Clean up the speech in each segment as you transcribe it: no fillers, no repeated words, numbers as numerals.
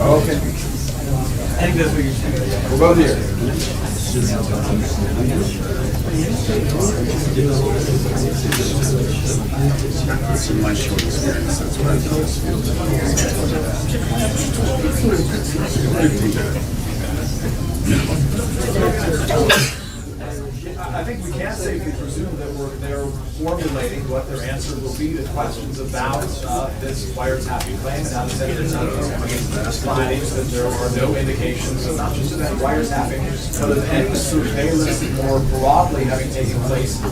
Okay. We'll go here. It's in my short experience, that's what I know this field. I think we can safely presume that they're formulating what their answer will be to questions about this wiretapping claim. Now, the Senator's findings that there are no indications of not just of any wiretapping, but of any surveillance more broadly having taken place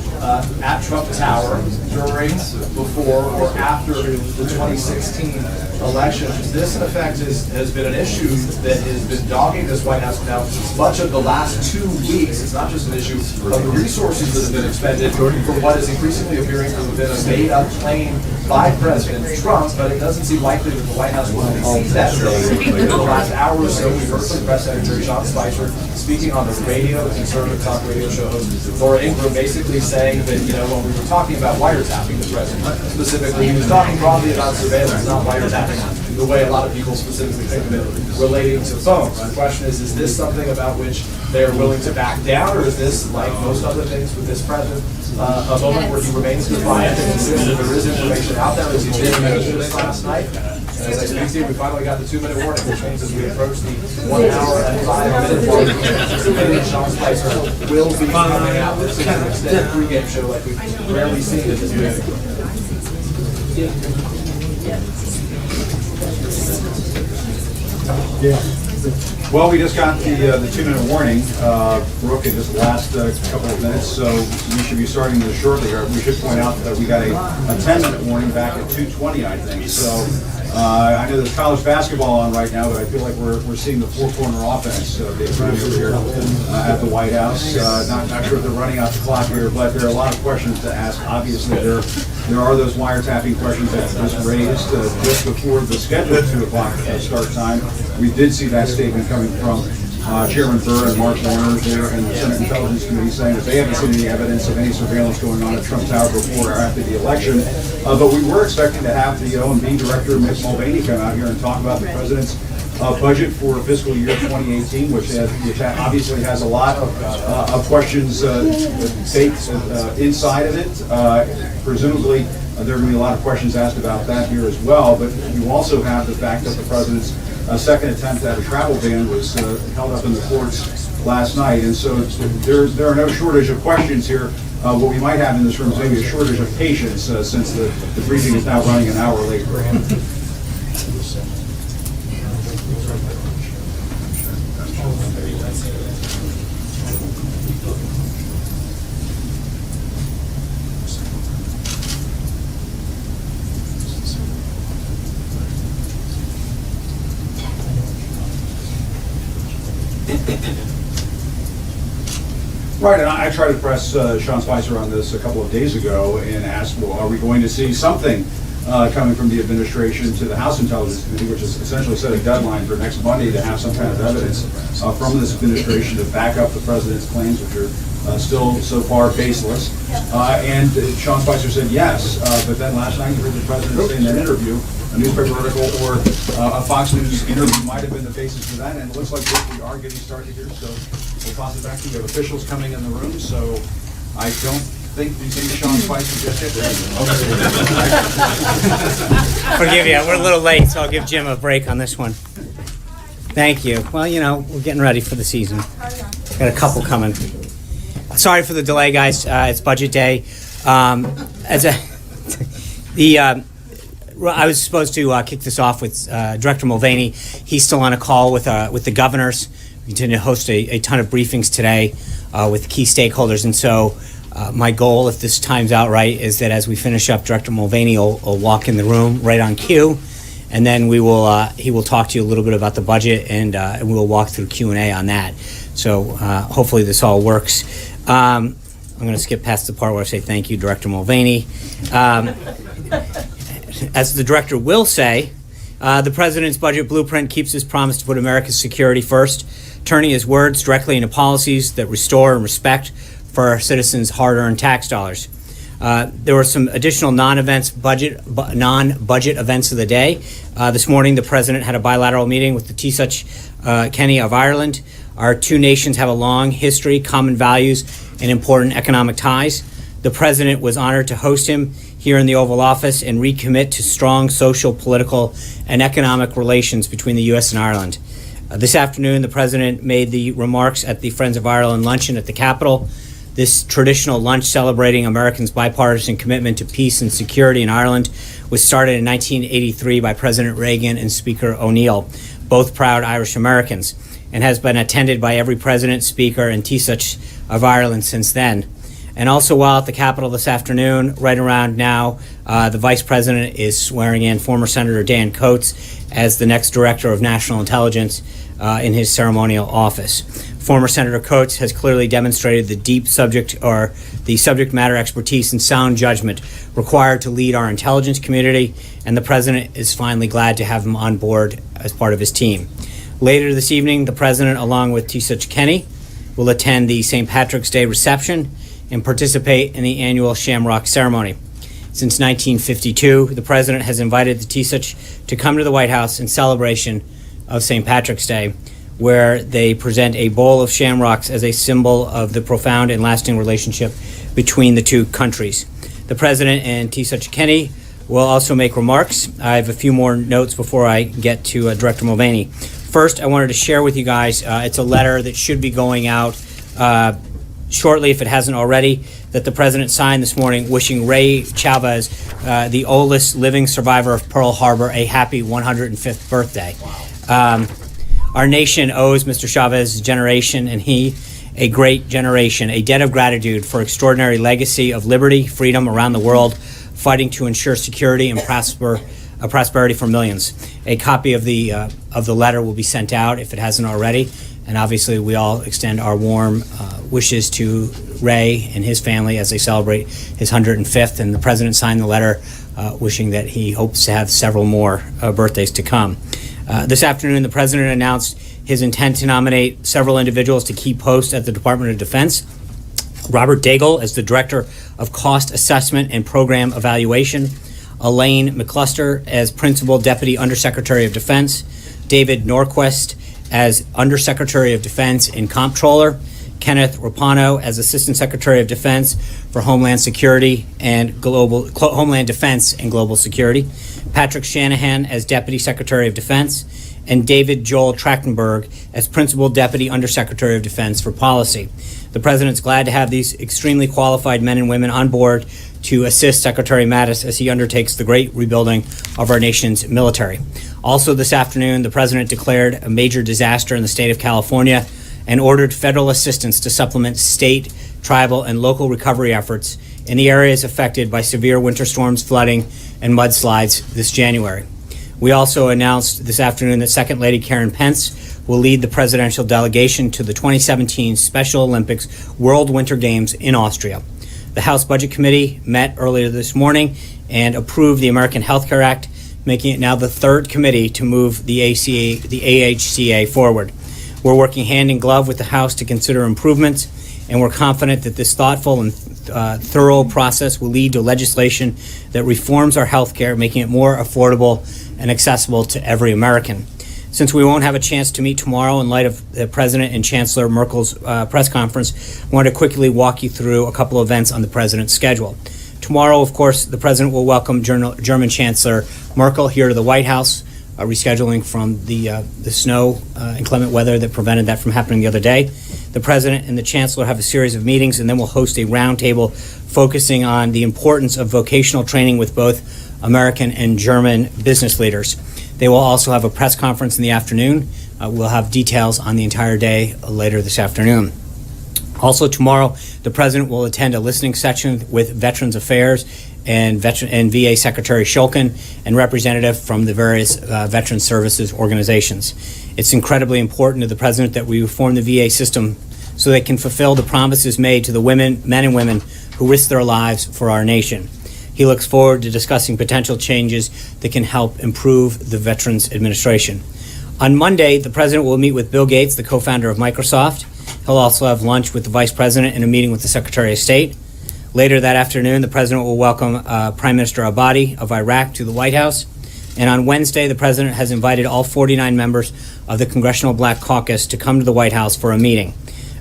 at Trump Tower during, before, or after the 2016 election. This, in effect, has been an issue that has been dogging this White House now much of the last 2 weeks. It's not just an issue of the resources that have been expended for what is increasingly appearing to have been a made-up claim by President Trump, but it doesn't seem likely that the White House will receive that claim. In the last hour or so, we heard from Press Secretary Sean Spicer speaking on the radio, the conservative talk radio show host Laura Ingraham, basically saying that, you know, when we were talking about wiretapping the president specifically, he was talking broadly about surveillance, not wiretapping the way a lot of people specifically think of it relating to phones. The question is this something about which they are willing to back down, or is this, like most other things with this president, a moment where he remains defiant and insists that there is information out there, as he did mention this last night? And as I speak to you, we finally got the 2-minute warning, which means as we approach the 1 hour and 5-minute mark, Sean Spicer will be coming out. This is an extended pregame show like we've rarely seen at this meeting. Yeah. Well, we just got the 2-minute warning, Brooke, in just the last couple of minutes, so we should be starting this shortly. We should point out that we got a 10-minute warning back at 2:20, I think. So I know there's college basketball on right now, but I feel like we're seeing the four-corner offense being run over here at the White House. Not sure if they're running out the clock here, but there are a lot of questions to ask. Obviously, there are those wiretapping questions that was raised just before the scheduled 2 o'clock start time. We did see that statement coming from Chairman Burr and Mark Warner there in the Senate Intelligence Committee saying that they haven't seen any evidence of any surveillance going on at Trump Tower before or after the election. But we were expecting to have the O&B Director, Ms. Mulvaney, come out here and talk about the President's budget for fiscal year 2018, which obviously has a lot of questions baked inside of it. Presumably, there are going to be a lot of questions asked about that here as well, but you also have the fact that the President's second attempt at a travel ban was held up in the courts last night, and so there are no shortage of questions here. What we might have in this room is maybe a shortage of patience since the briefing is now running an hour late. Right, and I tried to press Sean Spicer on this a couple of days ago and asked, well, are we going to see something coming from the administration to the House Intelligence Committee, which has essentially set a deadline for next Monday to have some kind of evidence from this administration to back up the president's claims, which are still so far baseless. And Sean Spicer said yes, but then last night you heard the president say in an interview, a newspaper article or a Fox News interview might have been the basis for that, and it looks like we are getting started here, so we'll toss it back to you. We have officials coming in the room, so I don't think we see Sean Spicer just yet. Forgive you, we're a little late, so I'll give Jim a break on this one. Thank you. Well, you know, we're getting ready for the season. Got a couple coming. Sorry for the delay, guys. It's budget day. I was supposed to kick this off with Director Mulvaney. He's still on a call with the governors. We continue to host a ton of briefings today with key stakeholders, and so my goal, if this times out right, is that as we finish up, Director Mulvaney will walk in the room right on cue, and then he will talk to you a little bit about the budget, and we will walk through Q&A on that. So hopefully this all works. I'm going to skip past the part where I say thank you, Director Mulvaney. As the director will say, the president's budget blueprint keeps his promise to put America's security first, turning his words directly into policies that restore and respect for our citizens' hard-earned tax dollars. There were some additional non-budget events of the day. This morning, the President had a bilateral meeting with the Taoiseach Kenny of Ireland. Our two nations have a long history, common values, and important economic ties. The President was honored to host him here in the Oval Office and recommit to strong social, political, and economic relations between the U.S. and Ireland. This afternoon, the President made the remarks at the Friends of Ireland luncheon at the Capitol. This traditional lunch celebrating Americans' bipartisan commitment to peace and security in Ireland was started in 1983 by President Reagan and Speaker O'Neill, both proud Irish Americans, and has been attended by every President, Speaker, and Taoiseach of Ireland since then. And also while at the Capitol this afternoon, right around now, the Vice President is swearing in former Senator Dan Coates as the next Director of National Intelligence in his ceremonial office. Former Senator Coates has clearly demonstrated the subject matter expertise and sound judgment required to lead our intelligence community, and the President is finally glad to have him on board as part of his team. Later this evening, the President, along with Taoiseach Kenny, will attend the St. Patrick's Day reception and participate in the annual Shamrock ceremony. Since 1952, the President has invited the Taoiseach to come to the White House in celebration of St. Patrick's Day, where they present a bowl of shamrocks as a symbol of the profound and lasting relationship between the two countries. The President and Taoiseach Kenny will also make remarks. I have a few more notes before I get to Director Mulvaney. First, I wanted to share with you guys, it's a letter that should be going out shortly, if it hasn't already, that the President signed this morning wishing Ray Chavez, the oldest living survivor of Pearl Harbor, a happy 105th birthday. Wow. Our nation owes Mr. Chavez's generation and he a great generation, a debt of gratitude for extraordinary legacy of liberty, freedom around the world, fighting to ensure security and prosperity for millions. A copy of the letter will be sent out if it hasn't already. And obviously, we all extend our warm wishes to Ray and his family as they celebrate his 105th. And the President signed the letter wishing that he hopes to have several more birthdays to come. This afternoon, the President announced his intent to nominate several individuals to key posts at the Department of Defense. Robert Daigle as the Director of Cost Assessment and Program Evaluation. Elaine McCluster as Principal Deputy Undersecretary of Defense. David Norquist as Undersecretary of Defense and Comptroller, Kenneth Rapano as Assistant Secretary of Defense for Homeland Security and Homeland Defense and Global Security, Patrick Shanahan as Deputy Secretary of Defense, and David Joel Trachtenberg as Principal Deputy Undersecretary of Defense for Policy. The President's glad to have these extremely qualified men and women on board to assist Secretary Mattis as he undertakes the great rebuilding of our nation's military. Also this afternoon, the President declared a major disaster in the state of California and ordered federal assistance to supplement state, tribal, and local recovery efforts in the areas affected by severe winter storms, flooding, and mudslides this January. We also announced this afternoon that Second Lady Karen Pence will lead the presidential delegation to the 2017 Special Olympics World Winter Games in Austria. The House Budget Committee met earlier this morning and approved the American Health Care Act, making it now the third committee to move the AHCA forward. We're working hand in glove with the House to consider improvements, and we're confident that this thoughtful and thorough process will lead to legislation that reforms our health care, making it more affordable and accessible to every American. Since we won't have a chance to meet tomorrow in light of the President and Chancellor Merkel's press conference, I want to quickly walk you through a couple of events on the President's schedule. Tomorrow, of course, the President will welcome German Chancellor Merkel here to the White House, rescheduling from the snow, inclement weather that prevented that from happening the other day. The President and the Chancellor have a series of meetings, and then we'll host a roundtable focusing on the importance of vocational training with both American and German business leaders. They will also have a press conference in the afternoon. We'll have details on the entire day later this afternoon. Also tomorrow, the President will attend a listening session with Veterans Affairs and VA Secretary Shulkin and representative from the various veteran services organizations. It's incredibly important to the President that we reform the VA system so they can fulfill the promises made to the men and women who risk their lives for our nation. He looks forward to discussing potential changes that can help improve the Veterans Administration. On Monday, the President will meet with Bill Gates, the co-founder of Microsoft. He'll also have lunch with the Vice President and a meeting with the Secretary of State. Later that afternoon, the President will welcome Prime Minister Abadi of Iraq to the White House. And on Wednesday, the President has invited all 49 members of the Congressional Black Caucus to come to the White House for a meeting.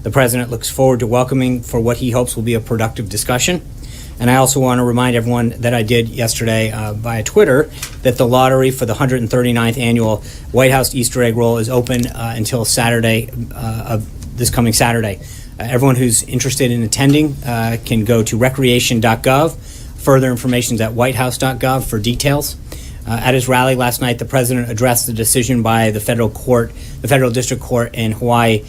The President looks forward to welcoming for what he hopes will be a productive discussion. And I also want to remind everyone that I did yesterday via Twitter that the lottery for the 139th annual White House Easter egg roll is open until Saturday, of this coming Saturday. Everyone who's interested in attending can go to recreation.gov. Further information is at whitehouse.gov for details. At his rally last night, the President addressed the decision by the federal district court in Hawaii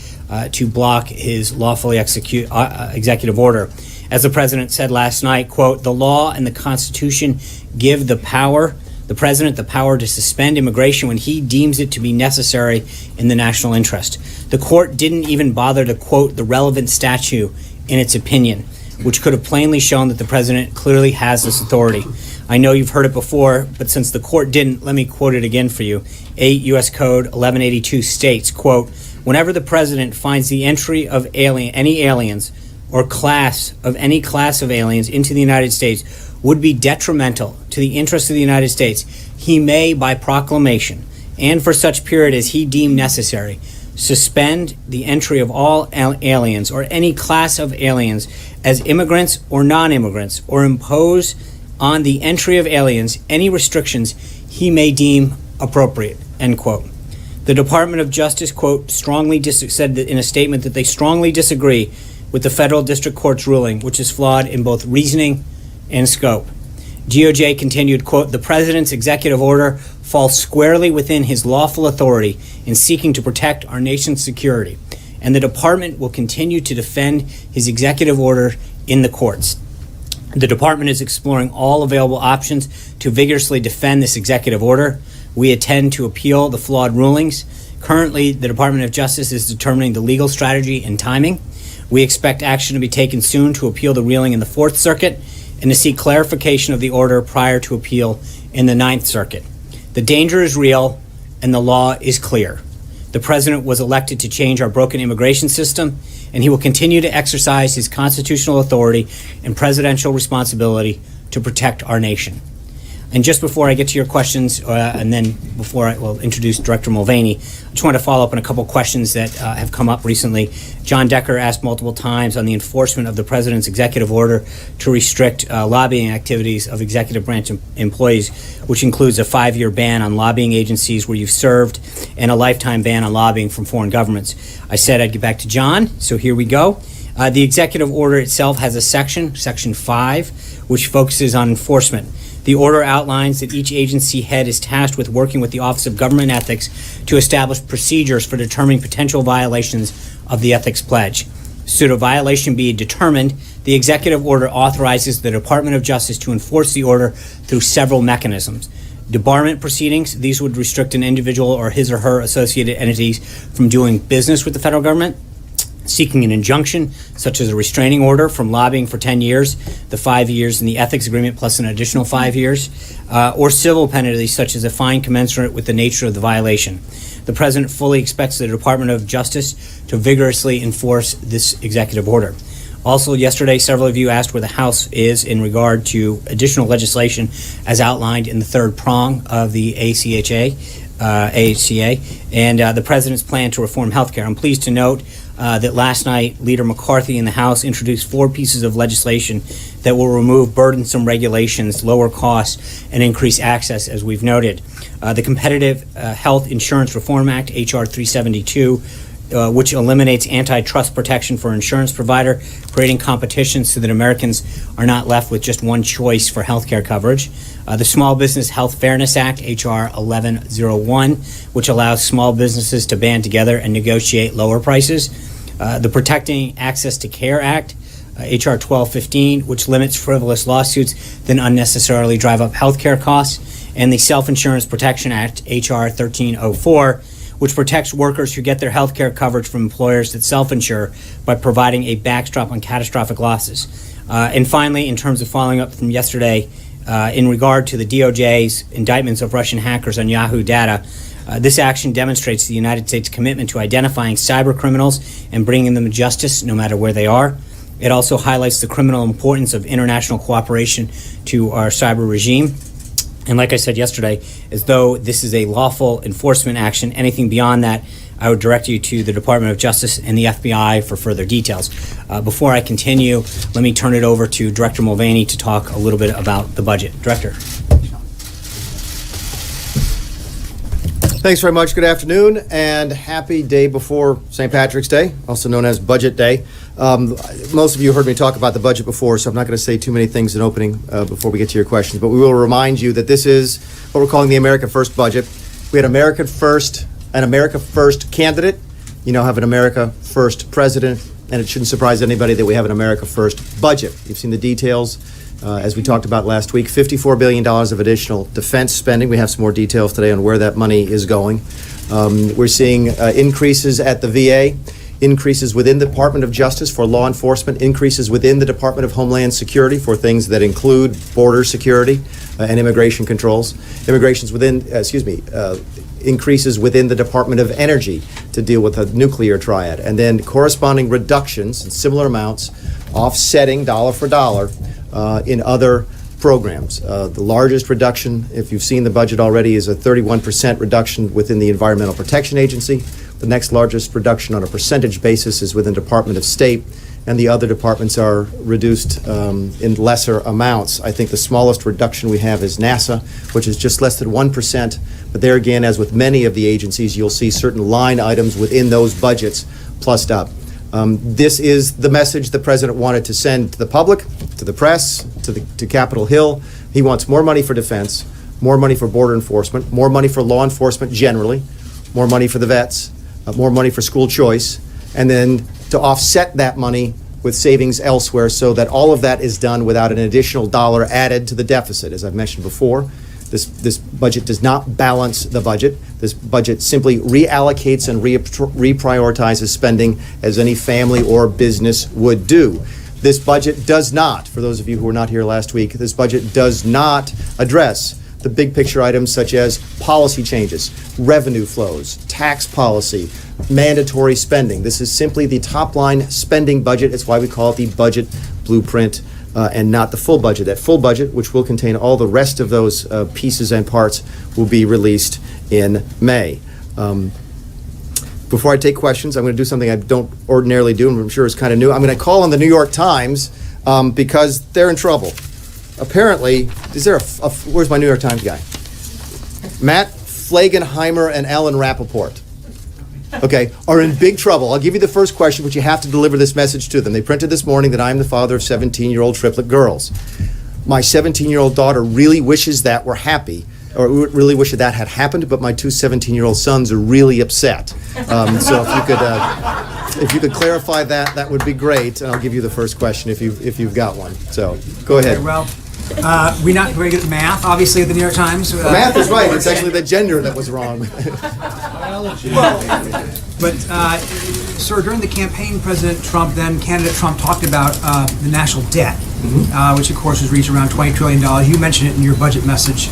to block his lawfully executive order. As the President said last night, quote, "The law and the Constitution give the President the power to suspend immigration when he deems it to be necessary in the national interest." The court didn't even bother to quote the relevant statute in its opinion, which could have plainly shown that the President clearly has this authority. I know you've heard it before, but since the court didn't, let me quote it again for you. 8 U.S. Code 1182 states, quote, "Whenever the President finds the entry of any aliens or any class of aliens into the United States would be detrimental to the interests of the United States, he may, by proclamation, and for such period as he deem necessary, suspend the entry of all aliens or any class of aliens as immigrants or non-immigrants, or impose on the entry of aliens any restrictions he may deem appropriate," end quote. The Department of Justice, quote, said that in a statement that they strongly disagree with the federal district court's ruling, which is flawed in both reasoning and scope. DOJ continued, quote, "The President's executive order falls squarely within his lawful authority in seeking to protect our nation's security, and the Department will continue to defend his executive order in the courts. The Department is exploring all available options to vigorously defend this executive order. We intend to appeal the flawed rulings. Currently, the Department of Justice is determining the legal strategy and timing. We expect action to be taken soon to appeal the ruling in the Fourth Circuit and to seek clarification of the order prior to appeal in the Ninth Circuit. The danger is real and the law is clear. The President was elected to change our broken immigration system, and he will continue to exercise his constitutional authority and presidential responsibility to protect our nation." And just before I get to your questions, and then before I will introduce Director Mulvaney, I just want to follow up on a couple questions that have come up recently. John Decker asked multiple times on the enforcement of the President's executive order to restrict lobbying activities of executive branch employees, which includes a 5-year ban on lobbying agencies where you've served and a lifetime ban on lobbying from foreign governments. I said I'd get back to John, so here we go. The executive order itself has a section 5, which focuses on enforcement. The order outlines that each agency head is tasked with working with the Office of Government Ethics to establish procedures for determining potential violations of the ethics pledge. Should a violation be determined, the executive order authorizes the Department of Justice to enforce the order through several mechanisms. Debarment proceedings, these would restrict an individual or his or her associated entities from doing business with the federal government. Seeking an injunction, such as a restraining order from lobbying for 10 years, the 5 years in the ethics agreement plus an additional 5 years, or civil penalties such as a fine commensurate with the nature of the violation. The President fully expects the Department of Justice to vigorously enforce this executive order. Also, yesterday, several of you asked where the House is in regard to additional legislation as outlined in the third prong of the AHCA, and the President's plan to reform health care. I'm pleased to note that last night, Leader McCarthy in the House introduced 4 pieces of legislation that will remove burdensome regulations, lower costs, and increase access, as we've noted. The Competitive Health Insurance Reform Act, H.R. 372, which eliminates antitrust protection for insurance provider, creating competition so that Americans are not left with just one choice for health care coverage. The Small Business Health Fairness Act, H.R. 1101, which allows small businesses to band together and negotiate lower prices. The Protecting Access to Care Act, H.R. 1215, which limits frivolous lawsuits that unnecessarily drive up health care costs. And the Self-Insurance Protection Act, H.R. 1304, which protects workers who get their health care coverage from employers that self-insure by providing a backstop on catastrophic losses. And finally, in terms of following up from yesterday, in regard to the DOJ's indictments of Russian hackers on Yahoo data, this action demonstrates the United States' commitment to identifying cyber criminals and bringing them to justice no matter where they are. It also highlights the criminal importance of international cooperation to our cyber regime. And like I said yesterday, as though this is a lawful enforcement action, anything beyond that, I would direct you to the Department of Justice and the FBI for further details. Before I continue, let me turn it over to Director Mulvaney to talk a little bit about the budget. Director. Thanks very much. Good afternoon and happy day before St. Patrick's Day, also known as Budget Day. Most of you heard me talk about the budget before, so I'm not going to say too many things in opening before we get to your questions, but we will remind you that this is what we're calling the America First budget. We had an America First candidate. You now have an America First president, and it shouldn't surprise anybody that we have an America First budget. You've seen the details. As we talked about last week, $54 billion of additional defense spending. We have some more details today on where that money is going. We're seeing increases at the VA, increases within the Department of Justice for law enforcement, increases within the Department of Homeland Security for things that include border security and immigration controls. Increases within the Department of Energy to deal with the nuclear triad, and then corresponding reductions in similar amounts, offsetting dollar for dollar in other programs. The largest reduction, if you've seen the budget already, is a 31% reduction within the Environmental Protection Agency. The next largest reduction on a percentage basis is within Department of State, and the other departments are reduced in lesser amounts. I think the smallest reduction we have is NASA, which is just less than 1%. But there again, as with many of the agencies, you'll see certain line items within those budgets plussed up. This is the message the president wanted to send to the public, to the press, to Capitol Hill. He wants more money for defense, more money for border enforcement, more money for law enforcement generally, more money for the vets, more money for school choice, and then to offset that money with savings elsewhere so that all of that is done without an additional dollar added to the deficit. As I've mentioned before, this budget does not balance the budget. This budget simply reallocates and reprioritizes spending as any family or business would do. This budget does not, for those of you who were not here last week, this budget does not address the big picture items such as policy changes, revenue flows, tax policy, mandatory spending. This is simply the top line spending budget. It's why we call it the budget blueprint and not the full budget. That full budget, which will contain all the rest of those pieces and parts, will be released in May. Before I take questions, I'm going to do something I don't ordinarily do, and I'm sure it's kind of new. I'm going to call on the New York Times because they're in trouble. Apparently, is there where's my New York Times guy? Matt Flagenheimer and Ellen Rappaport, okay, are in big trouble. I'll give you the first question, but you have to deliver this message to them. They printed this morning that I'm the father of 17-year-old triplet girls. My 17-year-old daughter really wishes that we're happy, or really wishes that had happened, but my two 17-year-old sons are really upset. So if you could clarify that, that would be great, and I'll give you the first question if you've got one. So go ahead. Okay, well, we're not very good at math, obviously, at the New York Times. Math is right. It's actually the gender that was wrong. But, sir, during the campaign, President Trump, then candidate Trump, talked about the national debt, which, of course, has reached around $20 trillion. You mentioned it in your budget message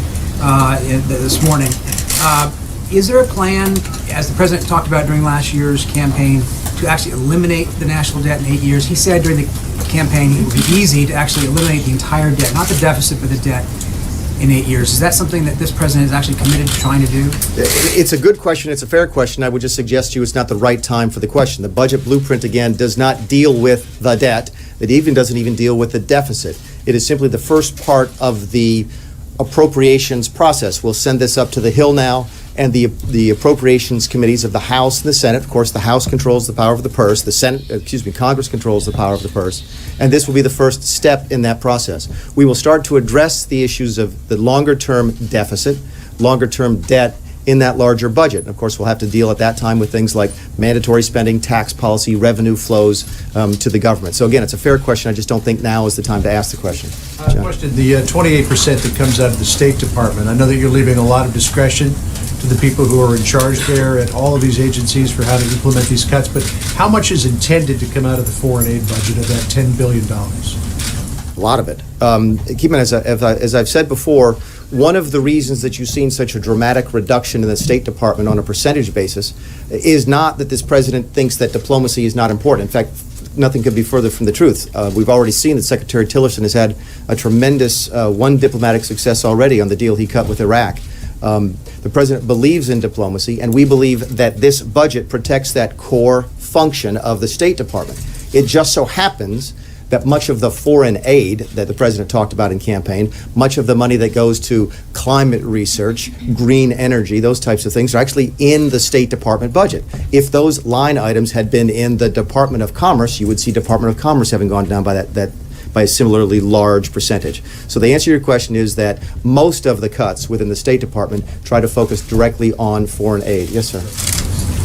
this morning. Is there a plan, as the president talked about during last year's campaign, to actually eliminate the national debt in 8 years? He said during the campaign it would be easy to actually eliminate the entire debt, not the deficit, but the debt in 8 years. Is that something that this president is actually committed to trying to do? It's a good question. It's a fair question. I would just suggest to you it's not the right time for the question. The budget blueprint, again, does not deal with the debt. It even doesn't even deal with the deficit. It is simply the first part of the appropriations process. We'll send this up to the Hill now, and the appropriations committees of the House and the Senate. Of course, the House controls the power of the purse. Congress controls the power of the purse. And this will be the first step in that process. We will start to address the issues of the longer-term deficit, longer-term debt in that larger budget. And of course, we'll have to deal at that time with things like mandatory spending, tax policy, revenue flows to the government. So again, it's a fair question. I just don't think now is the time to ask the question. Question, the 28% that comes out of the State Department, I know that you're leaving a lot of discretion to the people who are in charge there at all of these agencies for how to implement these cuts, but how much is intended to come out of the foreign aid budget of that $10 billion? A lot of it. Keep in mind, as I've said before, one of the reasons that you've seen such a dramatic reduction in the State Department on a percentage basis is not that this president thinks that diplomacy is not important. In fact, nothing could be further from the truth. We've already seen that Secretary Tillerson has had a tremendous one diplomatic success already on the deal he cut with Iraq. The president believes in diplomacy, and we believe that this budget protects that core function of the State Department. It just so happens that much of the foreign aid that the president talked about in campaign, much of the money that goes to climate research, green energy, those types of things are actually in the State Department budget. If those line items had been in the Department of Commerce, you would see Department of Commerce having gone down by by a similarly large percentage. So the answer to your question is that most of the cuts within the State Department try to focus directly on foreign aid. Yes, sir.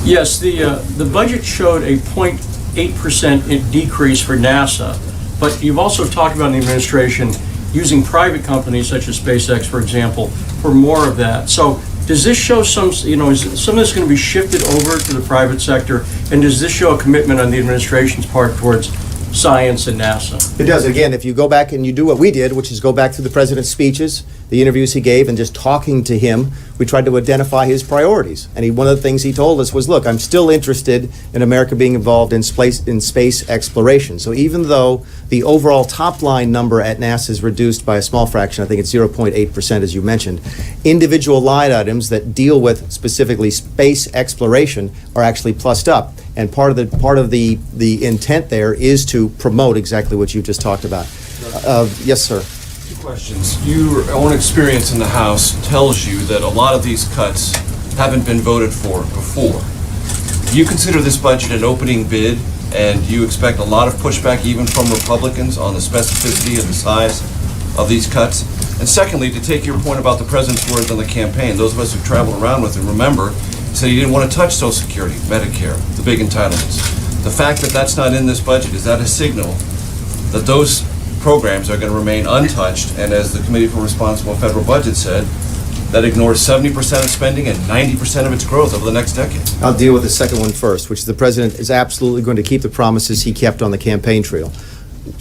Yes, the budget showed a 0.8% decrease for NASA, but you've also talked about in the administration using private companies such as SpaceX, for example, for more of that. So does this show is some of this going to be shifted over to the private sector, and does this show a commitment on the administration's part towards science and NASA? It does. Again, if you go back and you do what we did, which is go back through the president's speeches, the interviews he gave, and just talking to him, we tried to identify his priorities. And one of the things he told us was, look, I'm still interested in America being involved in space exploration. So even though the overall top line number at NASA is reduced by a small fraction, I think it's 0.8%, as you mentioned, individual line items that deal with specifically space exploration are actually plussed up. And part of the intent there is to promote exactly what you just talked about. Yes, sir. Two questions. Your own experience in the House tells you that a lot of these cuts haven't been voted for before. Do you consider this budget an opening bid, and do you expect a lot of pushback even from Republicans on the specificity and the size of these cuts? And secondly, to take your point about the president's words on the campaign, those of us who traveled around with him remember he said he didn't want to touch Social Security, Medicare, the big entitlements. The fact that that's not in this budget, is that a signal that those programs are going to remain untouched, and as the Committee for Responsible Federal Budget said, that ignores 70% of spending and 90% of its growth over the next decade? I'll deal with the second one first, which the president is absolutely going to keep the promises he kept on the campaign trail.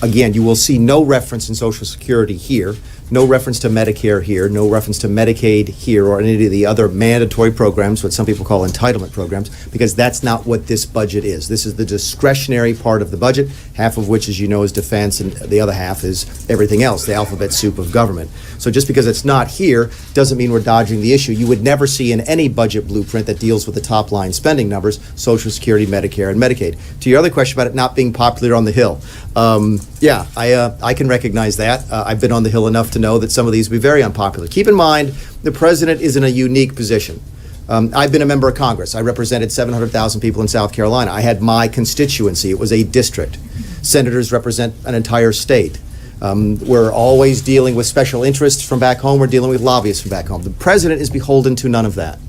Again, you will see no reference in Social Security here, no reference to Medicare here, no reference to Medicaid here or any of the other mandatory programs, what some people call entitlement programs, because that's not what this budget is. This is the discretionary part of the budget, half of which, as you know, is defense, and the other half is everything else, the alphabet soup of government. So just because it's not here doesn't mean we're dodging the issue. You would never see in any budget blueprint that deals with the top line spending numbers, Social Security, Medicare, and Medicaid. To your other question about it not being popular on the Hill, I can recognize that. I've been on the Hill enough to know that some of these will be very unpopular. Keep in mind, the president is in a unique position. I've been a member of Congress. I represented 700,000 people in South Carolina. I had my constituency. It was a district. Senators represent an entire state. We're always dealing with special interests from back home. We're dealing with lobbyists from back home. The president is beholden to none of that.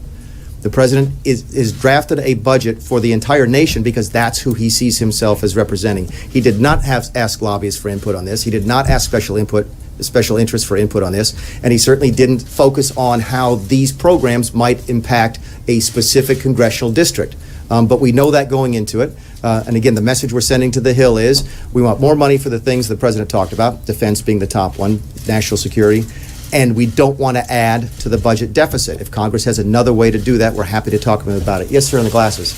The president is drafted a budget for the entire nation because that's who he sees himself as representing. He did not ask lobbyists for input on this. He did not ask special interests for input on this, and he certainly didn't focus on how these programs might impact a specific congressional district. But we know that going into it. And again, the message we're sending to the Hill is we want more money for the things the president talked about, defense being the top one, national security, and we don't want to add to the budget deficit. If Congress has another way to do that, we're happy to talk to them about it. Yes, sir, in the glasses.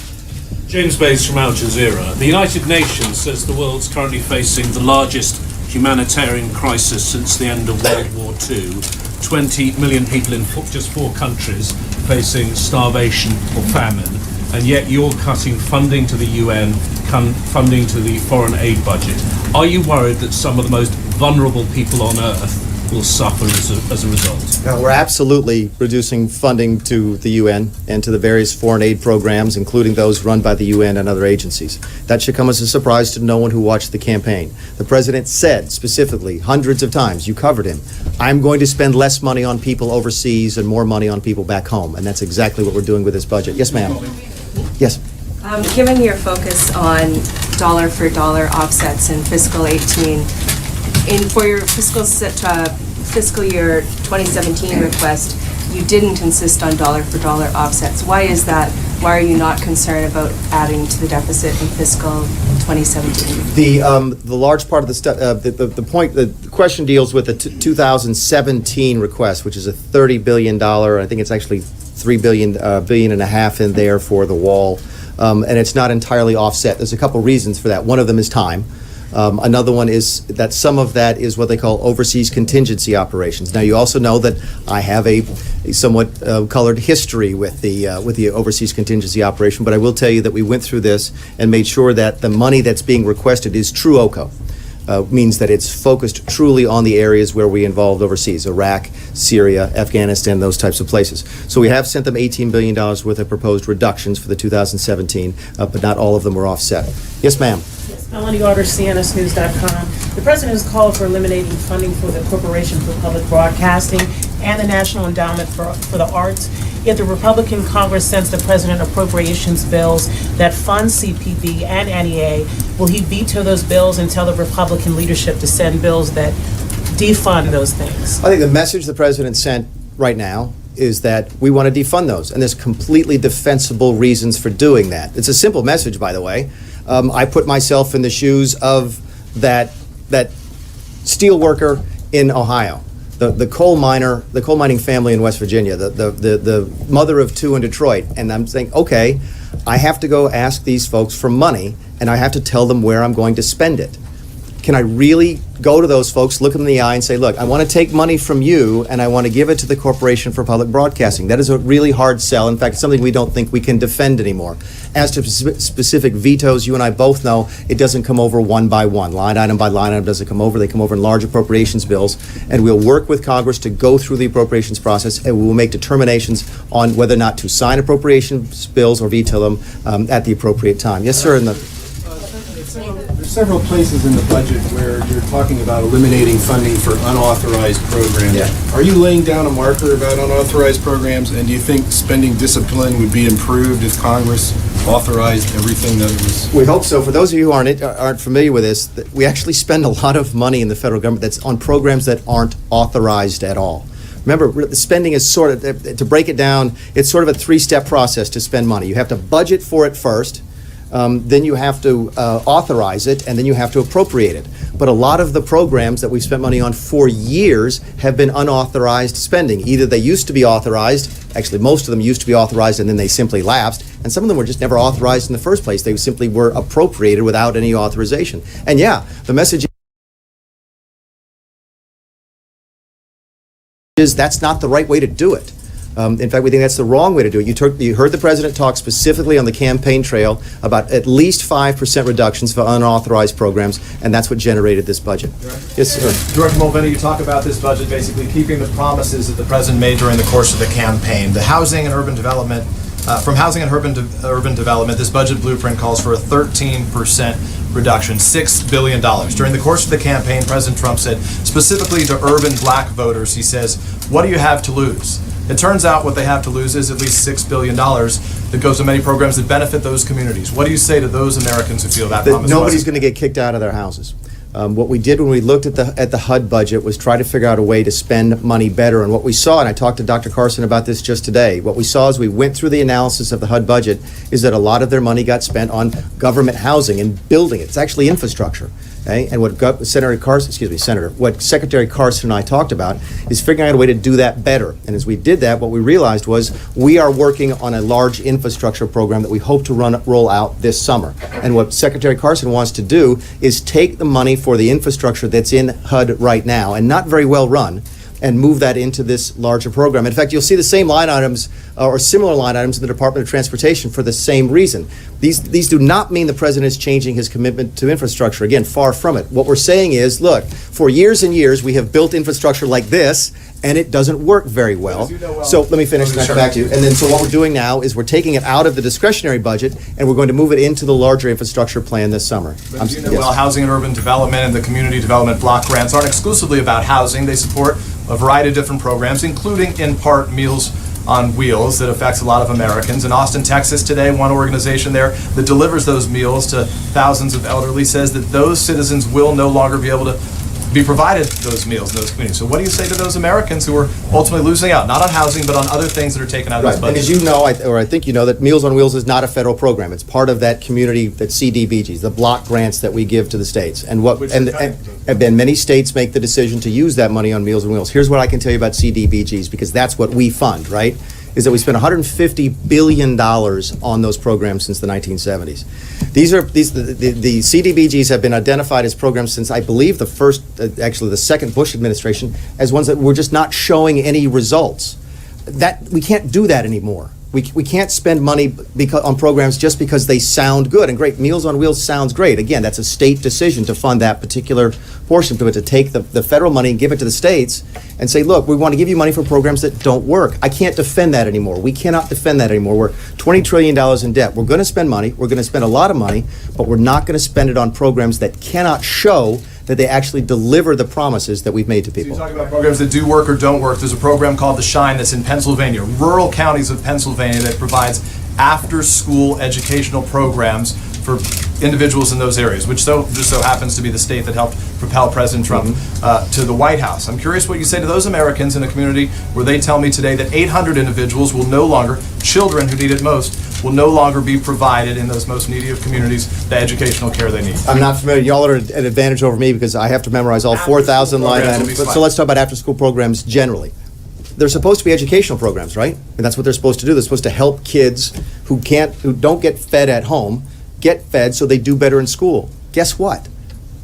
James Bays from Al Jazeera. The United Nations says the world's currently facing the largest humanitarian crisis since the end of World War II. 20 million people in just 4 countries facing starvation or famine, and yet you're cutting funding to the UN, funding to the foreign aid budget. Are you worried that some of the most vulnerable people on earth will suffer as a result? We're absolutely reducing funding to the UN and to the various foreign aid programs, including those run by the UN and other agencies. That should come as a surprise to no one who watched the campaign. The president said specifically, hundreds of times, you covered him, I'm going to spend less money on people overseas and more money on people back home. And that's exactly what we're doing with this budget. Yes, ma'am. Yes. Given your focus on dollar for dollar offsets in fiscal 18, for your fiscal year 2017 request, you didn't insist on dollar for dollar offsets. Why is that? Why are you not concerned about adding to the deficit in fiscal 2017? The large part of the question deals with the 2017 request, which is a $30 billion. I think it's actually $3 billion and a half in there for the wall. and it's not entirely offset. There's a couple reasons for that. One of them is time. Another one is that some of that is what they call overseas contingency operations. Now, you also know that I have a somewhat colored history with the overseas contingency operation, but I will tell you that we went through this and made sure that the money that's being requested is true OCO. Means that it's focused truly on the areas where we involved overseas, Iraq, Syria, Afghanistan, those types of places. So we have sent them $18 billion worth of proposed reductions for the 2017, but not all of them were offset. Yes, ma'am. Melanie Order, CNSnews.com. The president has called for eliminating funding for the Corporation for Public Broadcasting and the National Endowment for the Arts. Yet the Republican Congress sends the president appropriations bills that fund CPB and NEA. Will he veto those bills and tell the Republican leadership to send bills that defund those things? I think the message the president sent right now is that we want to defund those, and there's completely defensible reasons for doing that. It's a simple message, by the way. I put myself in the shoes of that steel worker in Ohio, the coal mining family in West Virginia, the mother of two in Detroit, and I'm saying, okay, I have to go ask these folks for money, and I have to tell them where I'm going to spend it. Can I really go to those folks, look them in the eye and say, look, I want to take money from you and I want to give it to the Corporation for Public Broadcasting? That is a really hard sell. In fact, it's something we don't think we can defend anymore. As to specific vetoes, you and I both know it doesn't come over one by one. Line item by line item doesn't come over. They come over in large appropriations bills. And we'll work with Congress to go through the appropriations process, and we will make determinations on whether or not to sign appropriations bills or veto them at the appropriate time. Yes, sir. There's several places in the budget where you're talking about eliminating funding for unauthorized programs. Yeah. Are you laying down a marker about unauthorized programs, and do you think spending discipline would be improved if Congress authorized everything that it was? We hope so. For those of you who aren't familiar with this, we actually spend a lot of money in the federal government that's on programs that aren't authorized at all. Remember, the spending is sort of, to break it down, it's sort of a three-step process to spend money. You have to budget for it first. Then you have to authorize it, and then you have to appropriate it. But a lot of the programs that we've spent money on for years have been unauthorized spending. Either they used to be authorized, actually most of them used to be authorized and then they simply lapsed, and some of them were just never authorized in the first place. They simply were appropriated without any authorization. And yeah, the message is that's not the right way to do it. In fact, we think that's the wrong way to do it. You heard the president talk specifically on the campaign trail about at least 5% reductions for unauthorized programs, and that's what generated this budget. Yes, sir. Director Mulvaney, you talk about this budget basically keeping the promises that the president made during the course of the campaign. The housing and urban development, from housing and urban development, this budget blueprint calls for a 13% reduction, $6 billion. During the course of the campaign, President Trump said, specifically to urban black voters, he says, what do you have to lose? It turns out what they have to lose is at least $6 billion that goes to many programs that benefit those communities. What do you say to those Americans who feel that promise? Nobody's going to get kicked out of their houses. What we did when we looked at the HUD budget was try to figure out a way to spend money better. And what we saw, and I talked to Dr. Carson about this just today, what we saw as we went through the analysis of the HUD budget is that a lot of their money got spent on government housing and building it. It's actually infrastructure. Okay? And what Secretary Carson and I talked about is figuring out a way to do that better. And as we did that, what we realized was we are working on a large infrastructure program that we hope to roll out this summer. And what Secretary Carson wants to do is take the money for the infrastructure that's in HUD right now and not very well run, and move that into this larger program. In fact, you'll see the same line items or similar line items in the Department of Transportation for the same reason. These do not mean the president is changing his commitment to infrastructure. Again, far from it. What we're saying is, look, for years and years we have built infrastructure like this, and it doesn't work very well. So let me finish and I'll come back to you. And then so what we're doing now is we're taking it out of the discretionary budget and we're going to move it into the larger infrastructure plan this summer. But you know, well, housing and urban development and the community development block grants aren't exclusively about housing. They support a variety of different programs, including in part Meals on Wheels that affects a lot of Americans. In Austin, Texas today, one organization there that delivers those meals to thousands of elderly says that those citizens will no longer be able to be provided those meals in those communities. So what do you say to those Americans who are ultimately losing out, not on housing, but on other things that are taken out of this budget? And as you know, I think you know, that Meals on Wheels is not a federal program. It's part of that community, that CDBGs, the block grants that we give to the states. And then many states make the decision to use that money on Meals on Wheels. Here's what I can tell you about CDBGs, because that's what we fund, right? is that we spent $150 billion on those programs since the 1970s. The CDBGs have been identified as programs since, I believe, the second Bush administration, as ones that were just not showing any results. That we can't do that anymore. We can't spend money on programs just because they sound good and great. Meals on Wheels sounds great. Again, that's a state decision to fund that particular portion of it, to take the federal money and give it to the states and say, look, we want to give you money for programs that don't work. I can't defend that anymore. We cannot defend that anymore. We're $20 trillion in debt. We're going to spend money. We're going to spend a lot of money, but we're not going to spend it on programs that cannot show that they actually deliver the promises that we've made to people. So you're talking about programs that do work or don't work. There's a program called The Shine that's in Pennsylvania, rural counties of Pennsylvania, that provides after-school educational programs for individuals in those areas, which just so happens to be the state that helped propel President Trump to the White House. I'm curious what you say to those Americans in a community where they tell me today that 800 individuals will no longer, children who need it most, will no longer be provided in those most needy of communities the educational care they need. I'm not familiar. Y'all are at an advantage over me because I have to memorize all 4,000 line items. So let's talk about after-school programs generally. They're supposed to be educational programs, right? And that's what they're supposed to do. They're supposed to help kids who don't get fed at home get fed so they do better in school. Guess what?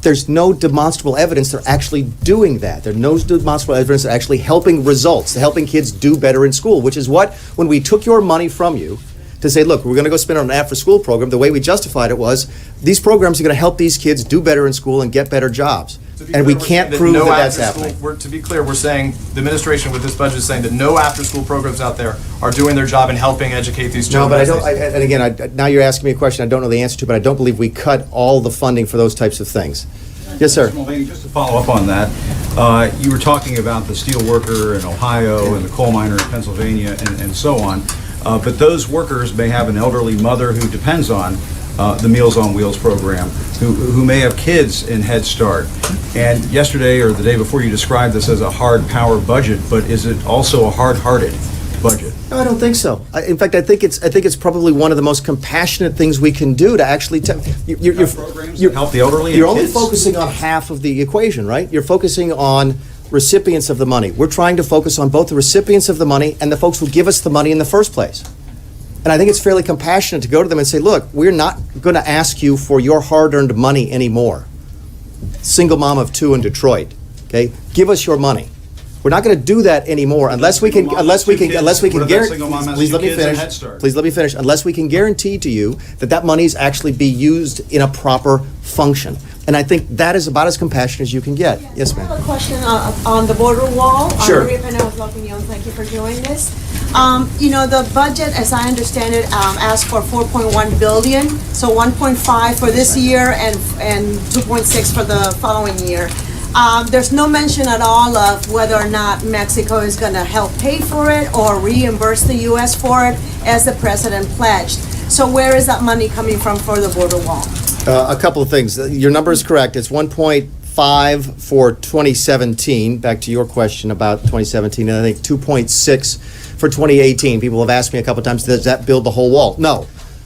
There's no demonstrable evidence they're actually doing that. There's no demonstrable evidence they're actually helping results, helping kids do better in school, which is what, when we took your money from you to say, look, we're going to go spend on an after-school program, the way we justified it was, these programs are going to help these kids do better in school and get better jobs. And we can't prove that that's happening. To be clear, we're saying, the administration with this budget is saying that no after-school programs out there are doing their job in helping educate these No, children. but and again, now you're asking me a question I don't know the answer to, but I don't believe we cut all the funding for those types of things. Yes, sir. Mr. Mulvaney, just to follow up on that, you were talking about the steel worker in Ohio and the coal miner in Pennsylvania and so on, but those workers may have an elderly mother who depends on the Meals on Wheels program, who may have kids in Head Start. And yesterday or the day before, you described this as a hard power budget, but is it also a hard-hearted budget? No, I don't think so. In fact, I think it's probably one of the most compassionate things we can do to actually you're help the elderly. You're and only kids? focusing on half of the equation, right? You're focusing on recipients of the money. We're trying to focus on both the recipients of the money and the folks who give us the money in the first place. And I think it's fairly compassionate to go to them and say, look, we're not going to ask you for your hard-earned money anymore. Single mom of two in Detroit, okay? Give us your money. We're not going to do that anymore unless we can guarantee. Please let me finish. Please let me finish. Unless we can guarantee to you that money is actually be used in a proper function. And I think that is about as compassionate as you can get. Yes, ma'am. I have a question on the border wall. Sure. Maria Pena with Local News. Thank you for doing this. The budget, as I understand it, asks for $4.1 billion, so 1.5 for this year and 2.6 for the following year. There's no mention at all of whether or not Mexico is going to help pay for it or reimburse the U.S. for it, as the president pledged. So where is that money coming from for the border wall? A couple of things. Your number is correct. It's 1.5 for 2017. Back to your question about 2017, and I think 2.6 for 2018. People have asked me a couple of times, does that build the whole wall? No.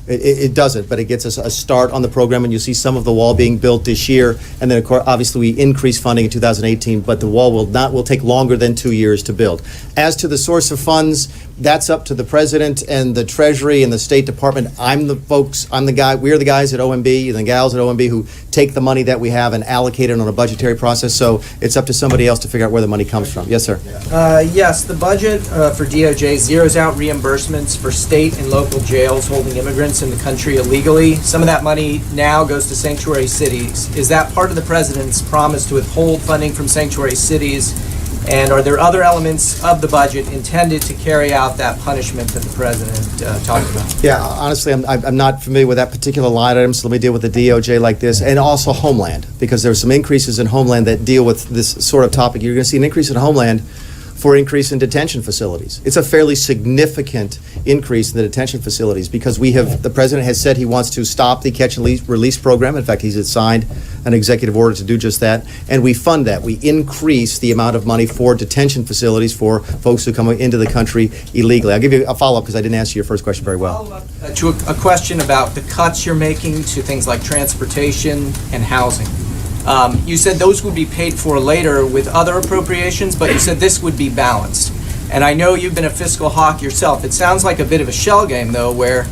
It doesn't, but it gets us a start on the program, and you'll see some of the wall being built this year. And then, of course, obviously, we increase funding in 2018, but the wall will take longer than 2 years to build. As to the source of funds, that's up to the president and the Treasury and the State Department. We're the guys at OMB and the gals at OMB who take the money that we have and allocate it on a budgetary process. So it's up to somebody else to figure out where the money comes from. Yes, sir. Yes, the budget for DOJ zeroes out reimbursements for state and local jails holding immigrants in the country illegally. Some of that money now goes to sanctuary cities. Is that part of the president's promise to withhold funding from sanctuary cities? And are there other elements of the budget intended to carry out that punishment that the president talked about? Yeah, honestly, I'm not familiar with that particular line item, so let me deal with the DOJ like this, and also Homeland, because there's some increases in Homeland that deal with this sort of topic. You're going to see an increase in Homeland for increase in detention facilities. It's a fairly significant increase in the detention facilities because the president has said he wants to stop the catch and release program. In fact, he's signed an executive order to do just that, and we fund that. We increase the amount of money for detention facilities for folks who come into the country illegally. I'll give you a follow-up because I didn't answer your first question very well. Follow-up to a question about the cuts you're making to things like transportation and housing. You said those would be paid for later with other appropriations, but you said this would be balanced. And I know you've been a fiscal hawk yourself. It sounds like a bit of a shell game, though, where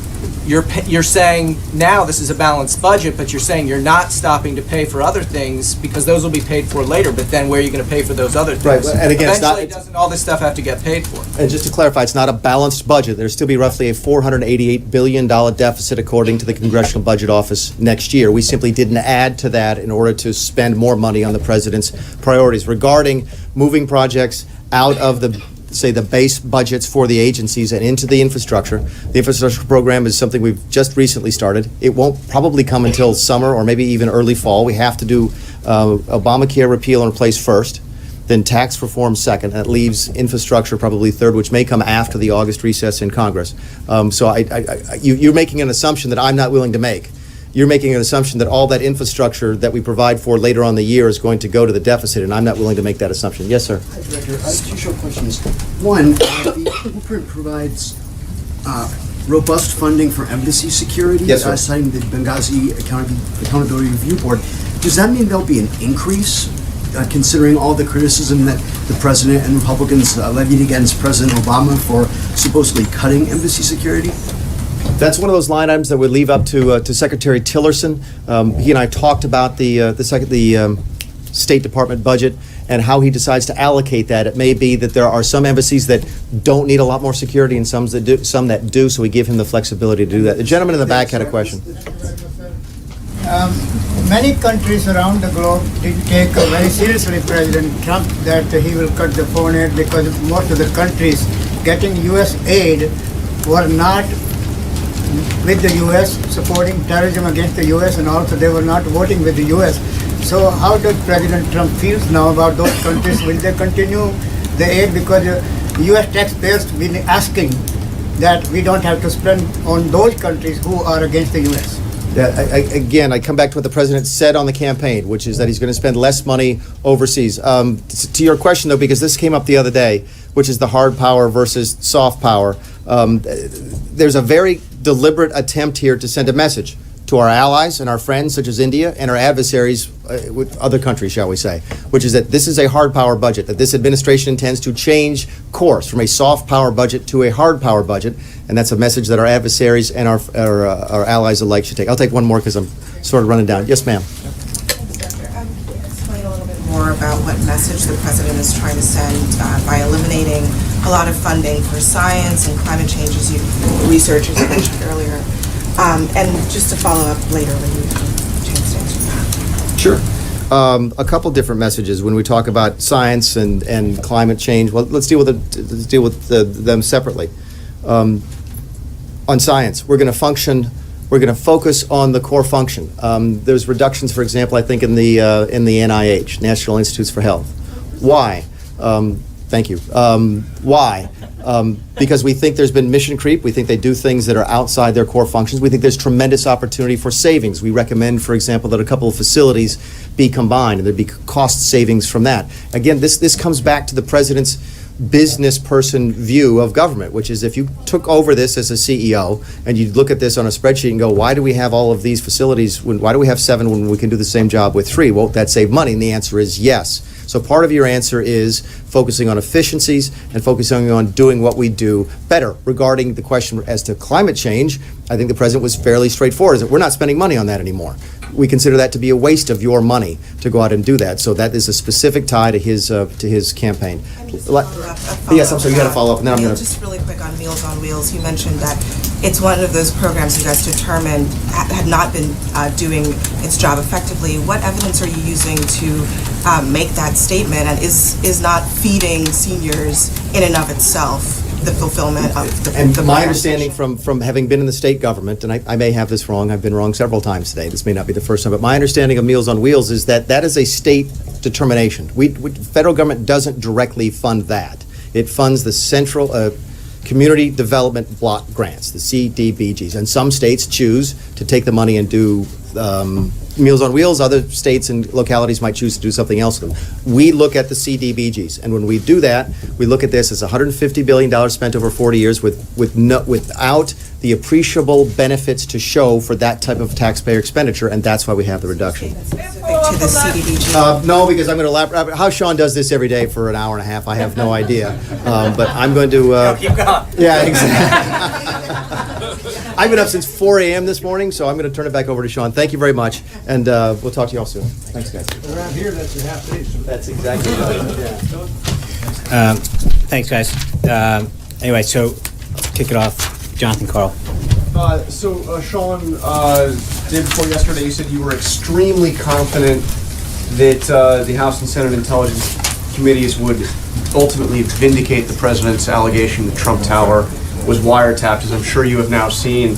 you're saying now this is a balanced budget, but you're saying you're not stopping to pay for other things because those will be paid for later. But then where are you going to pay for those other things? Right, and again, it's not- Eventually, doesn't all this stuff have to get paid for? And just to clarify, it's not a balanced budget. There'll still be roughly a $488 billion deficit according to the Congressional Budget Office next year. We simply didn't add to that in order to spend more money on the president's priorities. Regarding moving projects out of the base budgets for the agencies and into the infrastructure. The infrastructure program is something we've just recently started. It won't probably come until summer or maybe even early fall. We have to do Obamacare repeal and replace first, then tax reform second. That leaves infrastructure probably third, which may come after the August recess in Congress. So you're making an assumption that I'm not willing to make. You're making an assumption that all that infrastructure that we provide for later on in the year is going to go to the deficit, and I'm not willing to make that assumption. Yes, sir. Hi, Director. Two short questions. One, the blueprint provides robust funding for embassy security, Yes, sir. citing the Benghazi Accountability Review Board. Does that mean there'll be an increase, considering all the criticism that the president and Republicans levied against President Obama for supposedly cutting embassy security? That's one of those line items that we leave up to Secretary Tillerson. He and I talked about the State Department budget and how he decides to allocate that. It may be that there are some embassies that don't need a lot more security and some that do, so we give him the flexibility to do that. The gentleman in the back had a question. Many countries around the globe did take very seriously President Trump that he will cut the foreign aid because most of the countries getting U.S. aid were not with the U.S., supporting terrorism against the U.S., and also they were not voting with the U.S. So how does President Trump feel now about those countries? Will they continue the aid? Because U.S. taxpayers will be asking that we don't have to spend on those countries who are against the U.S. Yeah, I come back to what the president said on the campaign, which is that he's going to spend less money overseas. To your question, though, because this came up the other day, which is the hard power versus soft power, there's a very deliberate attempt here to send a message to our allies and our friends, such as India, and our adversaries with other countries, shall we say, which is that this is a hard power budget, that this administration intends to change course from a soft power budget to a hard power budget, and that's a message that our adversaries and our allies alike should take. I'll take one more because I'm sort of running down. Yes, ma'am. Can you explain a little bit more about what message the president is trying to send by eliminating a lot of funding for science and climate change, as research, as you mentioned earlier, and just to follow up later when you have a chance to answer that. Sure. A couple different messages when we talk about science and climate change. Well, let's deal with them separately. On science, we're going to focus on the core function. There's reductions, for example, I think in the NIH, National Institutes for Health. Why? Thank you. Why? Because we think there's been mission creep. We think they do things that are outside their core functions. We think there's tremendous opportunity for savings. We recommend, for example, that a couple of facilities be combined and there'd be cost savings from that. Again, this comes back to the president's business person view of government, which is if you took over this as a CEO and you look at this on a spreadsheet and go, why do we have all of these facilities? Why do we have 7 when we can do the same job with 3? Won't that save money? And the answer is yes. So part of your answer is focusing on efficiencies and focusing on doing what we do better. Regarding the question as to climate change, I think the president was fairly straightforward, is that we're not spending money on that anymore. We consider that to be a waste of your money to go out and do that. So that is a specific tie to his campaign. Yes, I'm sorry, you had to follow up, and then I'm going to... Just really quick on Meals on Wheels, you mentioned that it's one of those programs you guys determined had not been doing its job effectively. What evidence are you using to make that statement, and is not feeding seniors in and of itself the fulfillment of the And program? my understanding from having been in the state government, and I may have this wrong, I've been wrong several times today, this may not be the first time, but my understanding of Meals on Wheels is that that is a state determination. Federal government doesn't directly fund that. It funds the central community development block grants, the CDBGs, and some states choose to take the money and do Meals on Wheels. Other states and localities might choose to do something else with them. We look at the CDBGs, and when we do that, we look at this as $150 billion spent over 40 years without the appreciable benefits to show for that type of taxpayer expenditure, and that's why we have the reduction. Specific to the CDBG. No, because I'm going to elaborate. How Sean does this every day for an hour and a half, I have no idea. But I'm going to... Keep going. Yeah, exactly. I've been up since 4 a.m. this morning, so I'm going to turn it back over to Sean. Thank you very much, and we'll talk to you all soon. Thanks, guys. Around here, that's a half day. That's exactly right. Yeah. Thanks, guys. Anyway, so kick it off. Jonathan Carl. Sean, day before yesterday, you said you were extremely confident that the House and Senate Intelligence Committees would ultimately vindicate the president's allegation that Trump Tower was wiretapped. As I'm sure you have now seen,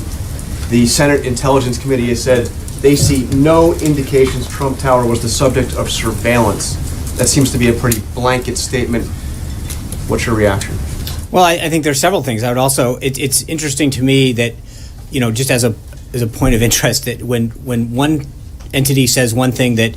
the Senate Intelligence Committee has said they see no indications Trump Tower was the subject of surveillance. That seems to be a pretty blanket statement. What's your reaction? Well, I think there's several things. I would also, it's interesting to me that, just as a point of interest, that when one entity says one thing that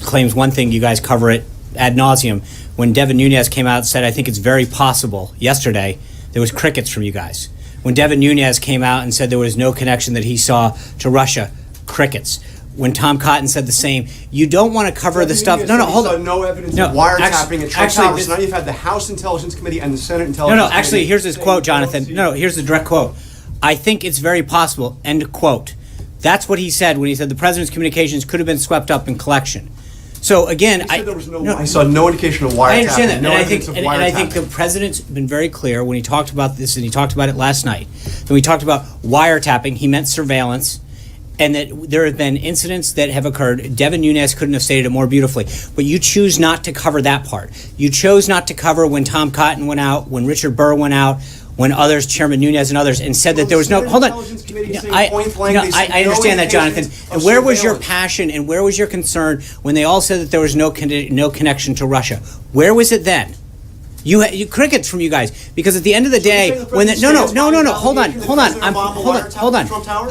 claims one thing, you guys cover it ad nauseum. When Devin Nunes came out and said, I think it's very possible, yesterday, there was crickets from you guys. When Devin Nunes came out and said there was no connection that he saw to Russia, crickets. When Tom Cotton said the same, you don't want to cover the stuff. No, hold on. No evidence No, of wiretapping at Trump actually, Tower. So now you've had the House Intelligence Committee and the Senate Intelligence Committee. Actually, here's his quote, Jonathan. No, here's the direct quote. I think it's very possible, end quote. That's what he said when he said the president's communications could have been swept up in collection. So again, I saw no indication of wiretapping. I understand that, no and evidence of wiretapping. I think the president's been very clear when he talked about this, and he talked about it last night. When we talked about wiretapping, he meant surveillance, and that there have been incidents that have occurred. Devin Nunes couldn't have stated it more beautifully, but you choose not to cover that part. You chose not to cover when Tom Cotton went out, when Richard Burr went out, when others, Chairman Nunes and others, and said that there was no. Hold on. I understand that, Jonathan. And where was your passion and where was your concern when they all said that there was no connection to Russia? Where was it then? You crickets from you guys, because at the end of the day, when hold on.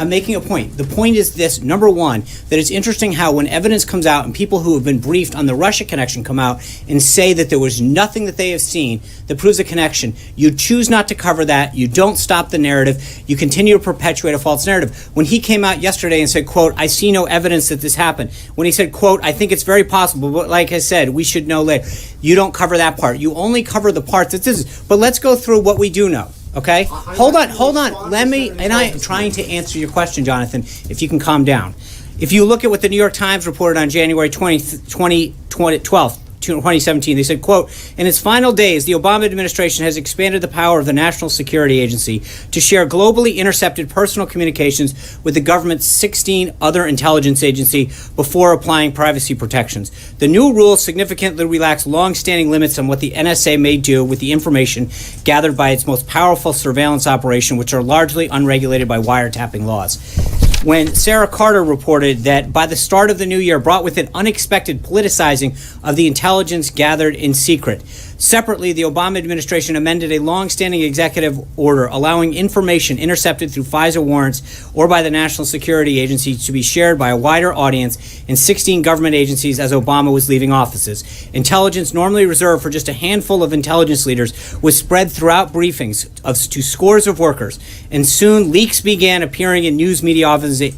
I'm making a point. The point is this: number one, that it's interesting how when evidence comes out and people who have been briefed on the Russia connection come out and say that there was nothing that they have seen that proves a connection, you choose not to cover that. You don't stop the narrative. You continue to perpetuate a false narrative. When he came out yesterday and said, "quote, I see no evidence that this happened," when he said, "quote, I think it's very possible, but like I said, we should know later," you don't cover that part. You only cover the parts that this is. But let's go through what we do know, okay? Hold on. I'm trying to answer your question, Jonathan, if you can calm down. If you look at what the New York Times reported on January 12th, 2017, they said, quote, in its final days, the Obama administration has expanded the power of the National Security Agency to share globally intercepted personal communications with the government's 16 other intelligence agencies before applying privacy protections. The new rules significantly relax long-standing limits on what the NSA may do with the information gathered by its most powerful surveillance operation, which are largely unregulated by wiretapping laws. When Sarah Carter reported that by the start of the new year brought with it unexpected politicizing of the intelligence gathered in secret. Separately, the Obama administration amended a long-standing executive order allowing information intercepted through FISA warrants or by the National Security Agency to be shared by a wider audience in 16 government agencies as Obama was leaving offices. Intelligence normally reserved for just a handful of intelligence leaders was spread throughout briefings to scores of workers, and soon leaks began appearing in news media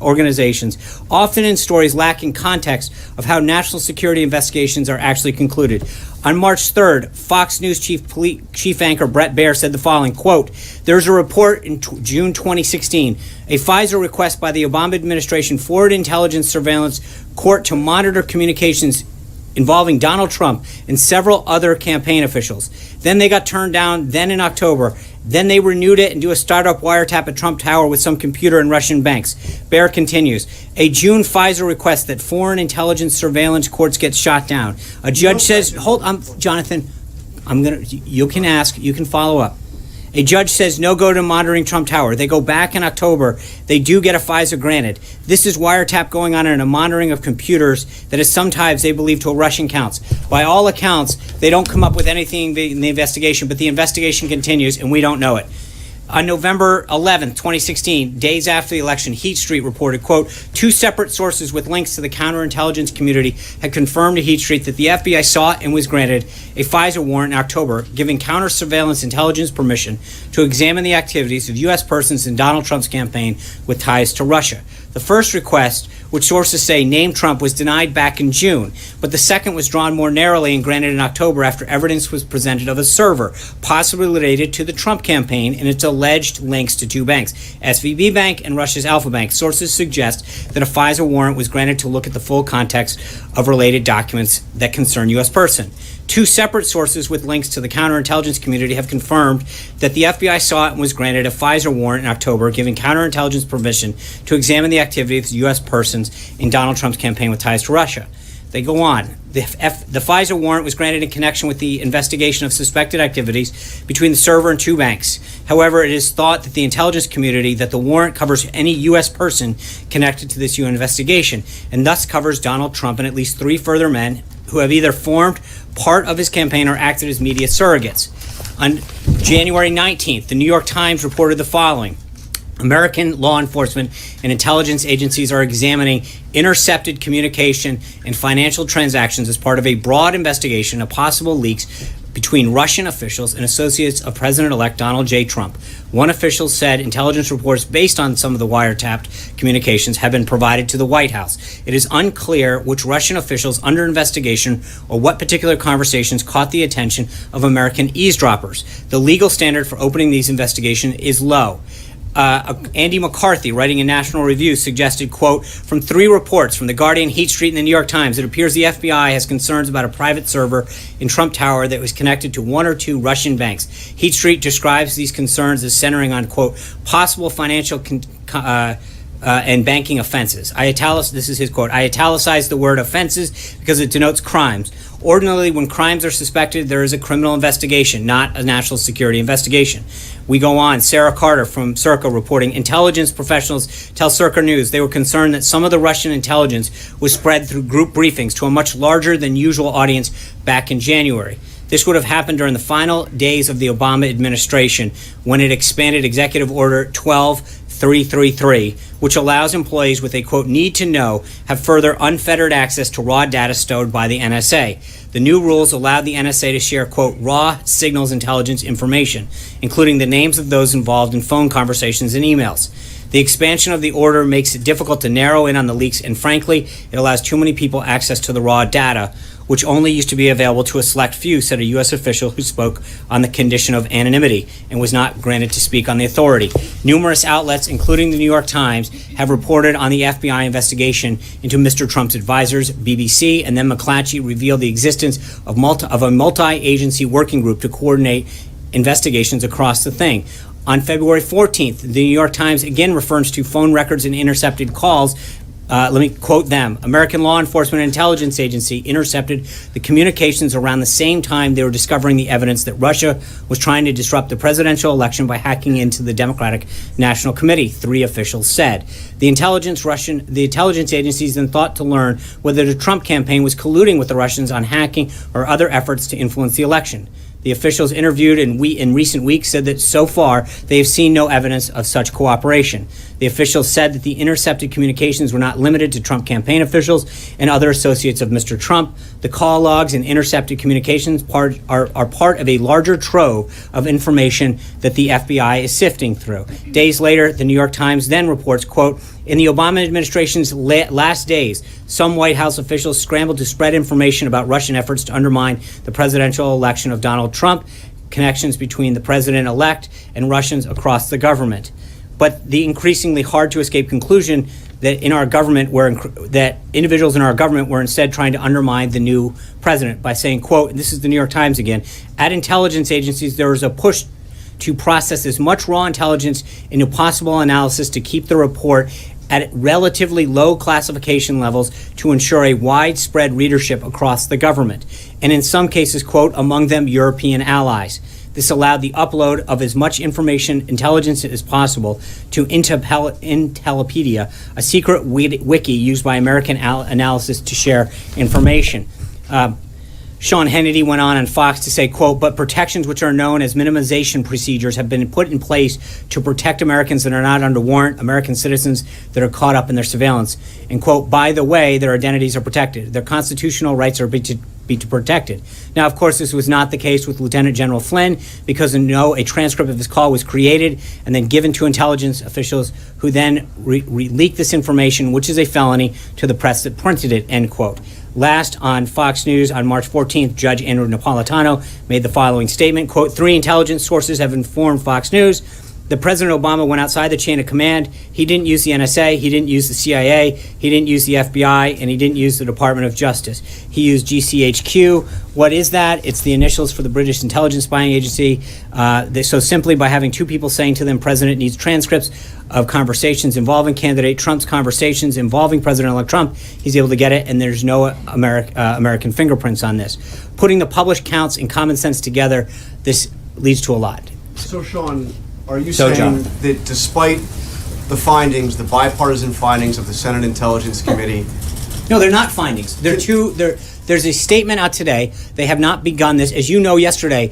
organizations, often in stories lacking context of how national security investigations are actually concluded. On March 3rd, Fox News chief anchor Brett Baer said the following, quote, there's a report in June 2016, a FISA request by the Obama administration forwarded intelligence surveillance court to monitor communications involving Donald Trump and several other campaign officials. Then they got turned down, then in October. Then they renewed it and do a startup wiretap at Trump Tower with some computer and Russian banks. Baer continues, a June FISA request that foreign intelligence surveillance courts get shot down. A judge says, Jonathan, you can ask, you can follow up. A judge says no go to monitoring Trump Tower. They go back in October. They do get a FISA granted. This is wiretap going on in a monitoring of computers that is sometimes they believe to a Russian counts. By all accounts, they don't come up with anything in the investigation, but the investigation continues and we don't know it. On November 11th, 2016, days after the election, Heat Street reported, quote, two separate sources with links to the counterintelligence community had confirmed to Heat Street that the FBI sought and was granted a FISA warrant in October, giving counter-surveillance intelligence permission to examine the activities of U.S. persons in Donald Trump's campaign with ties to Russia. The first request, which sources say named Trump, was denied back in June, but the second was drawn more narrowly and granted in October after evidence was presented of a server, possibly related to the Trump campaign and its alleged links to two banks, SVB Bank and Russia's Alpha Bank. Sources suggest that a FISA warrant was granted to look at the full context of related documents that concern U.S. person. Two separate sources with links to the counterintelligence community have confirmed that the FBI sought and was granted a FISA warrant in October, giving counterintelligence permission to examine the activity of U.S. persons in Donald Trump's campaign with ties to Russia. They go on. The FISA warrant was granted in connection with the investigation of suspected activities between the server and two banks. However, it is thought that the intelligence community that the warrant covers any U.S. person connected to this UN investigation, and thus covers Donald Trump and at least three further men who have either formed part of his campaign or acted as media surrogates. On January 19th, the New York Times reported the following. American law enforcement and intelligence agencies are examining intercepted communication and financial transactions as part of a broad investigation of possible leaks between Russian officials and associates of President-elect Donald J. Trump. One official said intelligence reports based on some of the wiretapped communications have been provided to the White House. It is unclear which Russian officials under investigation or what particular conversations caught the attention of American eavesdroppers. The legal standard for opening these investigations is low. Andy McCarthy, writing in National Review, suggested, quote, from three reports from The Guardian, Heat Street, and the New York Times, it appears the FBI has concerns about a private server in Trump Tower that was connected to one or two Russian banks. Heat Street describes these concerns as centering on, quote, possible financial and banking offenses. This is his quote, I italicized the word offenses because it denotes crimes. Ordinarily, when crimes are suspected, there is a criminal investigation, not a national security investigation. We go on. Sarah Carter from Circa reporting, intelligence professionals tell Circa News they were concerned that some of the Russian intelligence was spread through group briefings to a much larger than usual audience back in January. This would have happened during the final days of the Obama administration when it expanded Executive Order 12333, which allows employees with a, quote, need to know have further unfettered access to raw data stored by the NSA. The new rules allowed the NSA to share, quote, raw signals intelligence information, including the names of those involved in phone conversations and emails. The expansion of the order makes it difficult to narrow in on the leaks, and frankly, it allows too many people access to the raw data, which only used to be available to a select few, said a U.S. official who spoke on the condition of anonymity and was not granted to speak on the authority. Numerous outlets, including the New York Times, have reported on the FBI investigation into Mr. Trump's advisors. BBC and then McClatchy revealed the existence of a multi-agency working group to coordinate investigations across the thing. On February 14th, the New York Times again refers to phone records and intercepted calls. Let me quote them. American Law Enforcement and Intelligence Agency intercepted the communications around the same time they were discovering the evidence that Russia was trying to disrupt the presidential election by hacking into the Democratic National Committee, three officials said. The intelligence agencies then thought to learn whether the Trump campaign was colluding with the Russians on hacking or other efforts to influence the election. The officials interviewed in recent weeks said that so far they have seen no evidence of such cooperation. The officials said that the intercepted communications were not limited to Trump campaign officials and other associates of Mr. Trump. The call logs and intercepted communications are part of a larger trove of information that the FBI is sifting through. Days later, the New York Times then reports, quote, in the Obama administration's last days, some White House officials scrambled to spread information about Russian efforts to undermine the presidential election of Donald Trump, connections between the president-elect and Russians across the government. But the increasingly hard-to-escape conclusion that individuals in our government were instead trying to undermine the new president by saying, quote, and this is the New York Times again, at intelligence agencies there was a push to process as much raw intelligence into possible analysis to keep the report at relatively low classification levels to ensure a widespread readership across the government, and in some cases, quote, among them European allies. This allowed the upload of as much intelligence as possible to Intellipedia, a secret wiki used by American analysis to share information. Sean Hannity went on Fox to say, quote, but protections which are known as minimization procedures have been put in place to protect Americans that are not under warrant, American citizens that are caught up in their surveillance. And, quote, by the way, their identities are protected. Their constitutional rights are be protected. Now, of course, this was not the case with Lieutenant General Flynn because a transcript of his call was created and then given to intelligence officials who then leaked this information, which is a felony, to the press that printed it, end quote. Last, on Fox News on March 14th, Judge Andrew Napolitano made the following statement, quote, 3 intelligence sources have informed Fox News that President Obama went outside the chain of command. He didn't use the NSA, he didn't use the CIA, he didn't use the FBI, and he didn't use the Department of Justice. He used GCHQ. What is that? It's the initials for the British intelligence spying agency. So simply by having 2 people saying to them, President needs transcripts of conversations involving candidate Trump's conversations involving President-elect Trump, he's able to get it, and there's no American fingerprints on this. Putting the published counts and common sense together, this leads to a lot. So, Sean, are you So, saying John. that despite the findings, the bipartisan findings of the Senate Intelligence Committee, No, they're not findings. There's a statement out today. They have not begun this. As you know, yesterday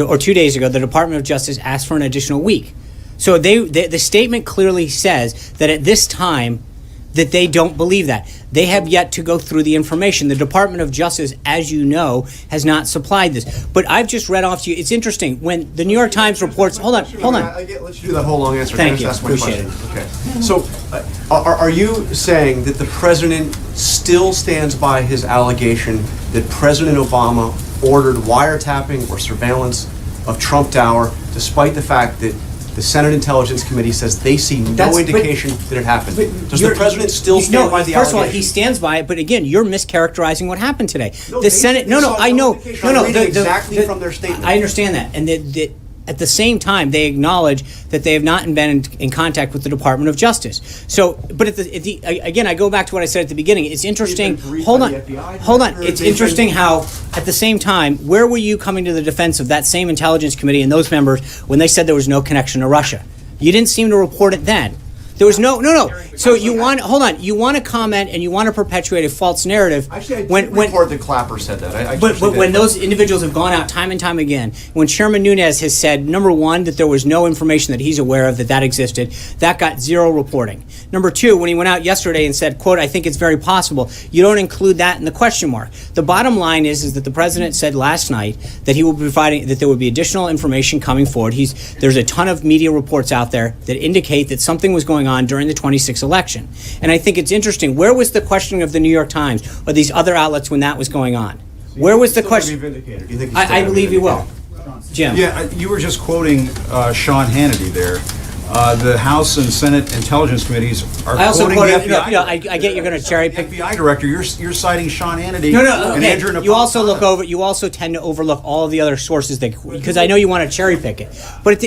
or 2 days ago, the Department of Justice asked for an additional week. So the statement clearly says that at this time that they don't believe that. They have yet to go through the information. The Department of Justice, as you know, has not supplied this. But I've just read off to you. It's interesting. When the New York Times reports... Hold on. Let's do the whole long answer. Thank you. That's my Appreciate question. Okay. So, are you saying that the president still stands by his allegation that President Obama ordered wiretapping or surveillance of Trump Tower, despite the fact that the Senate Intelligence Committee says they see no indication that it happened? Does the president still stand by the allegation? First of all, he stands by it, but again, you're mischaracterizing what happened today. No, The Senate, I know. I'm reading exactly from their statement. I understand that, and at the same time, they acknowledge that they have not been in contact with the Department of Justice. So, but again, I go back to what I said at the beginning. It's interesting. Hold on. It's interesting how, at the same time, where were you coming to the defense of that same Intelligence Committee and those members when they said there was no connection to Russia? You didn't seem to report it then. There was no. So you want to comment and you want to perpetuate a false narrative. Actually, I did report that Clapper said that. But when those individuals have gone out time and time again, when Chairman Nunes has said, number one, that there was no information that he's aware of that existed, that got zero reporting. Number two, when he went out yesterday and said, quote, I think it's very possible, you don't include that in the question mark. The bottom line is that the president said last night that he will be providing, that there would be additional information coming forward. There's a ton of media reports out there that indicate that something was going on during the 26th election. And I think it's interesting. Where was the questioning of the New York Times or these other outlets when that was going on? Where was the question? I believe you will. Jim. Yeah, you were just quoting Sean Hannity there. The House and Senate Intelligence Committees are I also quoting the quoted, FBI. I get you're going to cherry pick. The FBI director, you're citing Sean Hannity. No, and Andrew okay. You also you also tend to overlook all of the other sources because I know you want to cherry pick it. But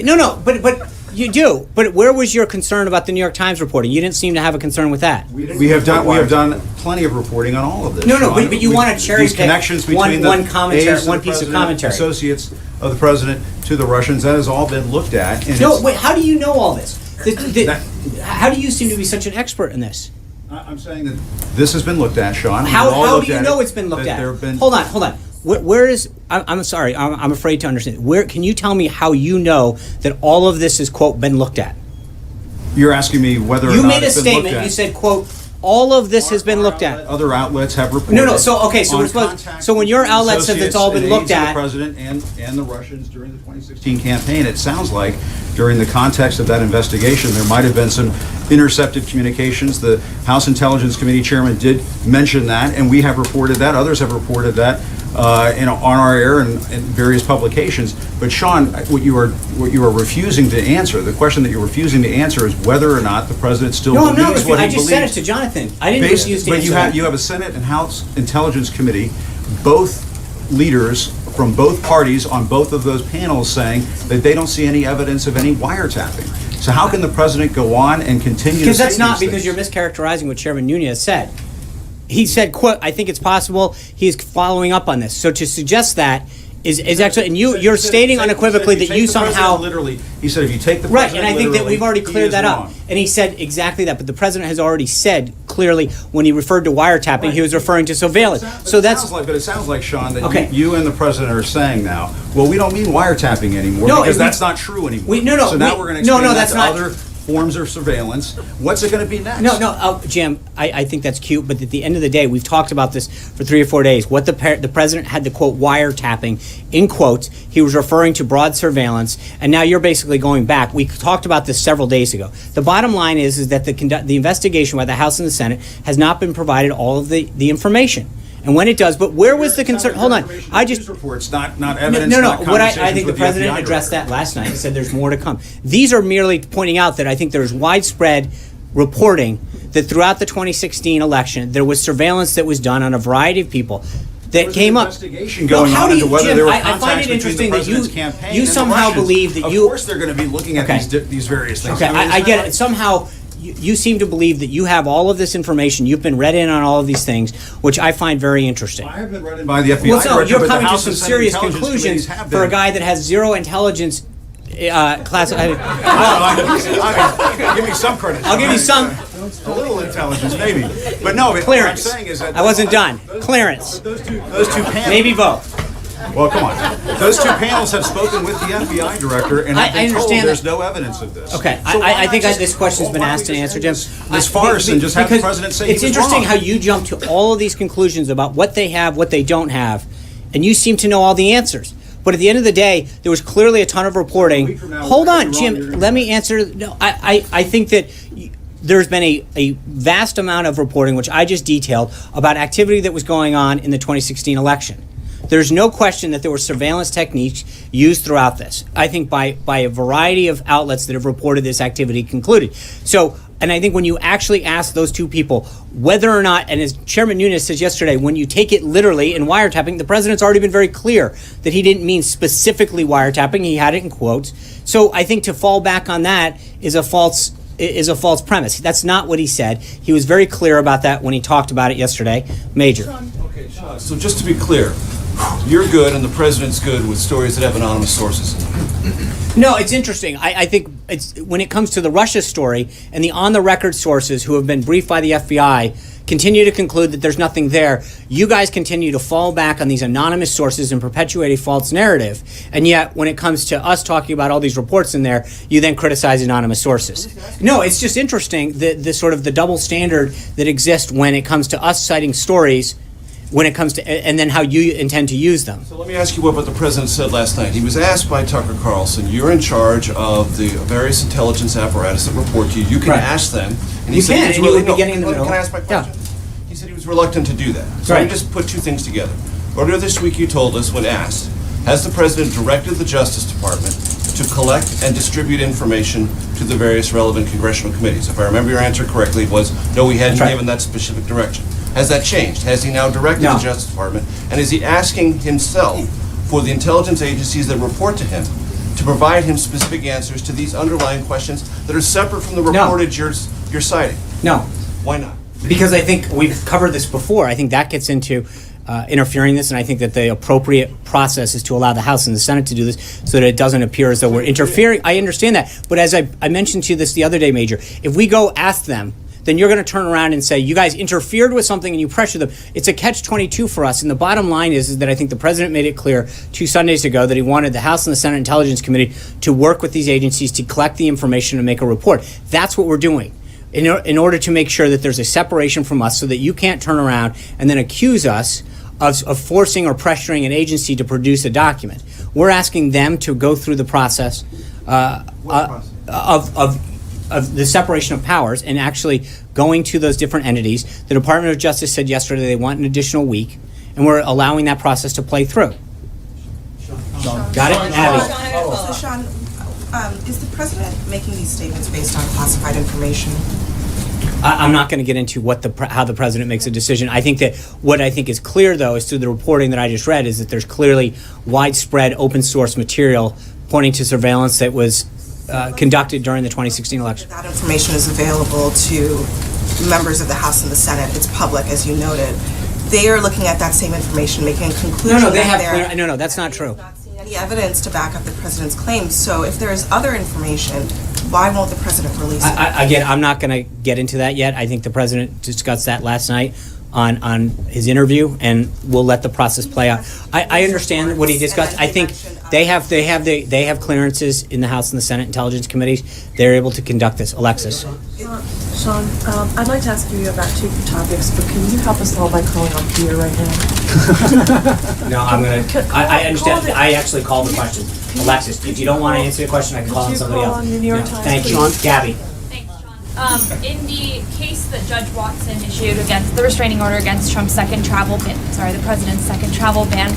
but you do. But where was your concern about the New York Times reporting? You didn't seem to have a concern with that. We have done plenty of reporting on all of this. No, Sean. but you want to cherry These pick connections between one commentary, aides of one the piece of president, commentary. associates of the president to the Russians. That has all been looked at. And No, wait. How do you know all this? How do you seem to be such an expert in this? I'm saying that this has been looked at, Sean. How do you know it's been looked at? Hold on. Where is? I'm sorry. I'm afraid to understand. Where can you tell me how you know that all of this is quote been looked at? You're asking me whether or you not made a it's been looked statement. at. You said quote all of this has been looked at. Other outlets have reported. No. So okay. So when your outlet says it's all been looked at, the president and the Russians during the 2016 campaign, it sounds like during the context of that investigation, there might have been some intercepted communications. The House Intelligence Committee chairman did mention that, and we have reported that. Others have reported that on our air and various publications. But Sean, what you are refusing to answer, the question that you're refusing to answer, is whether or not the president still believes what he believes. I just said it to Jonathan. I didn't refuse to answer that. But you have a Senate and House Intelligence Committee, both leaders from both parties on both of those panels saying that they don't see any evidence of any wiretapping. So how can the president go on and continue to say Because that's not these because things? you're mischaracterizing what Chairman Nunes said. He said, quote, I think it's possible he's following up on this. So to suggest that is actually, and you're stating unequivocally that you somehow... Literally, he said if you take the Right, president and I think that literally, we've already he cleared is that up. wrong. And he said exactly that, but the president has already said clearly when he referred to wiretapping, he was referring to surveillance. So that's But it sounds like, Sean, that Okay. you and the president are saying now, well, we don't mean wiretapping anymore, No, because it- that's not true anymore. No, So now we're going to no, expand that that's to not- other forms of surveillance. What's it going to be next? No, Jim, I think that's cute, but at the end of the day, we've talked about this for 3 or 4 days. What the president had the quote wiretapping in quotes. He was referring to broad surveillance, and now you're basically going back. We talked about this several days ago. The bottom line is that the investigation by the House and the Senate has not been provided all of the information. And when it does, but where was the concern? Hold on, I just. News reports, not evidence. No. not What I conversations think the with president FBI addressed director. that last night and said there's more to come. These are merely pointing out that I think there's widespread reporting that throughout the 2016 election there was surveillance that was done on a variety of people that came up. Investigation going how on do into you- whether Jim, there were I find contacts it between interesting the that you president's campaign you and the somehow Russians. believe that Of you. course, they're going to be looking at Okay. these various things. Okay, I get it. Somehow, you seem to believe that you have all of this information. You've been read in on all of these things, which I find very interesting. I have been read in by the FBI Well, no, director, you're but the coming to House some and Senate serious intelligence conclusions committees have for a been. guy that has zero intelligence class. I mean, give me some credit. I'll give you some A little intelligence, maybe. But no, but clearance. what I'm saying is that I wasn't done. Clearance. Those two panels. Maybe vote. Well, come on. Those two panels have spoken with the FBI director, and I I've been told understand there's that. no evidence of this. Okay, So why I not think just- this question's been why don't asked we and just answered, end Jim. This farce and just have the Because president say he it's was interesting wrong. how you jump to all of these conclusions about what they have, what they don't have, and you seem to know all the answers. But at the end of the day, there was clearly a ton of reporting. Hold on, Jim. Let me answer. No, I think that there's been a vast amount of reporting, which I just detailed, about activity that was going on in the 2016 election. There's no question that there were surveillance techniques used throughout this. I think by a variety of outlets that have reported this activity concluded. So, and I think when you actually ask those two people whether or not, and as Chairman Nunes says yesterday, when you take it literally in wiretapping, the president's already been very clear that he didn't mean specifically wiretapping. He had it in quotes. So I think to fall back on that is a false premise. That's not what he said. He was very clear about that when he talked about it yesterday. Major. Okay, Sean, so just to be clear, you're good and the president's good with stories that have anonymous sources in them. No, it's interesting. I think it's when it comes to the Russia story and the on-the-record sources who have been briefed by the FBI continue to conclude that there's nothing there. You guys continue to fall back on these anonymous sources and perpetuate a false narrative. And yet, when it comes to us talking about all these reports in there, you then criticize anonymous sources. No, it's just interesting the sort of the double standard that exists when it comes to us citing stories, when it comes to, and then how you intend to use them. So let me ask you what the president said last night. He was asked by Tucker Carlson, you're in charge of the various intelligence apparatus that report to you. You can Right. ask them. And You said can, he was and you would be no, getting in the middle. Can I ask my question? Yeah. He said he was reluctant to do that. So let Right. me just put two things together. Earlier this week you told us when asked, has the president directed the Justice Department to collect and distribute information to the various relevant congressional committees? If I remember your answer correctly, it was no, he hadn't That's right. given that specific direction. Has that changed? Has he now directed No. the Justice Department? And is he asking himself for the intelligence agencies that report to him to provide him specific answers to these underlying questions that are separate from the reportage you're citing? No. Why not? Because I think we've covered this before. I think that gets into interfering this, and I think that the appropriate process is to allow the House and the Senate to do this so that it doesn't appear as though we're interfering. I understand that. But as I mentioned to you this the other day, Major, if we go ask them, then you're going to turn around and say, you guys interfered with something and you pressure them. It's a catch-22 for us. And the bottom line is that I think the president made it clear 2 Sundays ago that he wanted the House and the Senate Intelligence Committee to work with these agencies to collect the information and make a report. That's what we're doing in order to make sure that there's a separation from us so that you can't turn around and then accuse us of forcing or pressuring an agency to produce a document. We're asking them to go through the process of the separation of powers and actually going to those different entities. The Department of Justice said yesterday they want an additional week, and we're allowing that process to play through. Got it? Abby? So Sean, is the president making these statements based on classified information? I'm not going to get into how the president makes a decision. I think that what I think is clear, though, is through the reporting that I just read, is that there's clearly widespread open source material pointing to surveillance that was conducted during the 2016 election. That information is available to members of the House and the Senate. It's public, as you noted. They are looking at that same information, making a conclusion. No, they that have they're- no, that's not true. Not seen any evidence to back up the president's claims. So if there is other information Why won't the president release it? Again, I'm not going to get into that yet. I think the president discussed that last night on his interview, and we'll let the process play out. I understand what he discussed. I think they have clearances in the House and the Senate Intelligence Committees. They're able to conduct this. Alexis. Sean, I'd like to ask you about two topics, but can you help us all by calling on Peter right now? No, I'm going to. I understand. I actually called the question. Alexis, if you don't want to answer the question, I can call on somebody else. On the New York Times, thank you. please? Gabby. Thanks, John. In the case that Judge Watson issued against the restraining order against Trump's the president's second travel ban,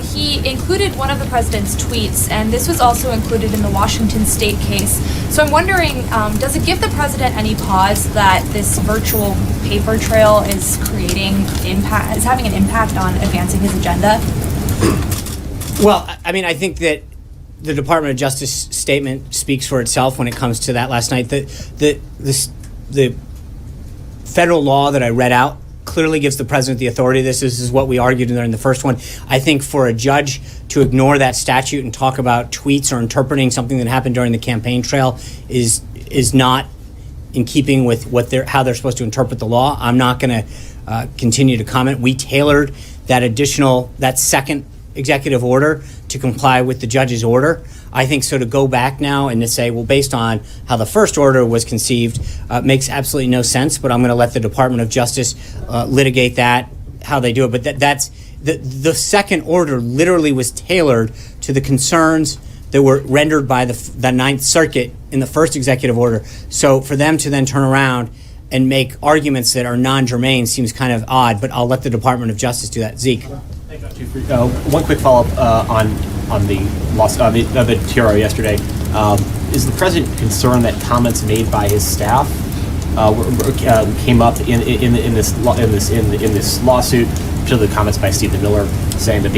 he included one of the president's tweets, and this was also included in the Washington State case. So I'm wondering, does it give the president any pause that this virtual paper trail is having an impact on advancing his agenda? Well, I mean, I think that the Department of Justice statement speaks for itself when it comes to that last night. The federal law that I read out clearly gives the president the authority. This is what we argued during the first one. I think for a judge to ignore that statute and talk about tweets or interpreting something that happened during the campaign trail is not in keeping with how they're supposed to interpret the law. I'm not going to continue to comment. We tailored that second executive order to comply with the judge's order. I think so to go back now and to say, well, based on how the first order was conceived, makes absolutely no sense, but I'm going to let the Department of Justice litigate that, how they do it. But that's the second order literally was tailored to the concerns that were rendered by the Ninth Circuit in the first executive order. So for them to then turn around and make arguments that are non-germane seems kind of odd, but I'll let the Department of Justice do that. Zeke. One quick follow-up on the loss the TRO yesterday. Is the president concerned that comments made by his staff came up in this lawsuit? Particularly the comments by Stephen Miller saying that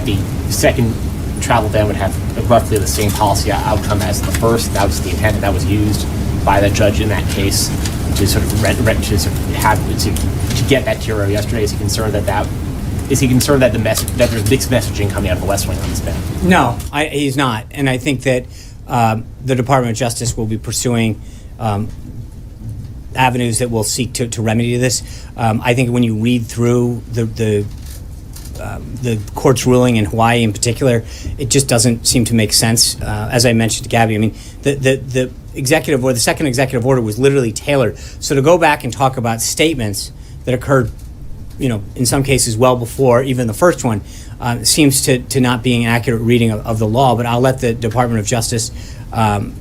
the second travel ban would have roughly the same policy outcome as the first. That was the intent, and that was used by the judge in that case to sort of to get that TRO yesterday. Is he concerned that that there's mixed messaging coming out of the West Wing on this ban? No, he's not. And I think that the Department of Justice will be pursuing avenues that will seek to remedy this. I think when you read through the court's ruling in Hawaii in particular, it just doesn't seem to make sense. As I mentioned to Gabby, I mean, the executive or the second executive order was literally tailored. So to go back and talk about statements that occurred, in some cases well before even the first one, seems to not being an accurate reading of the law. But I'll let the Department of Justice, be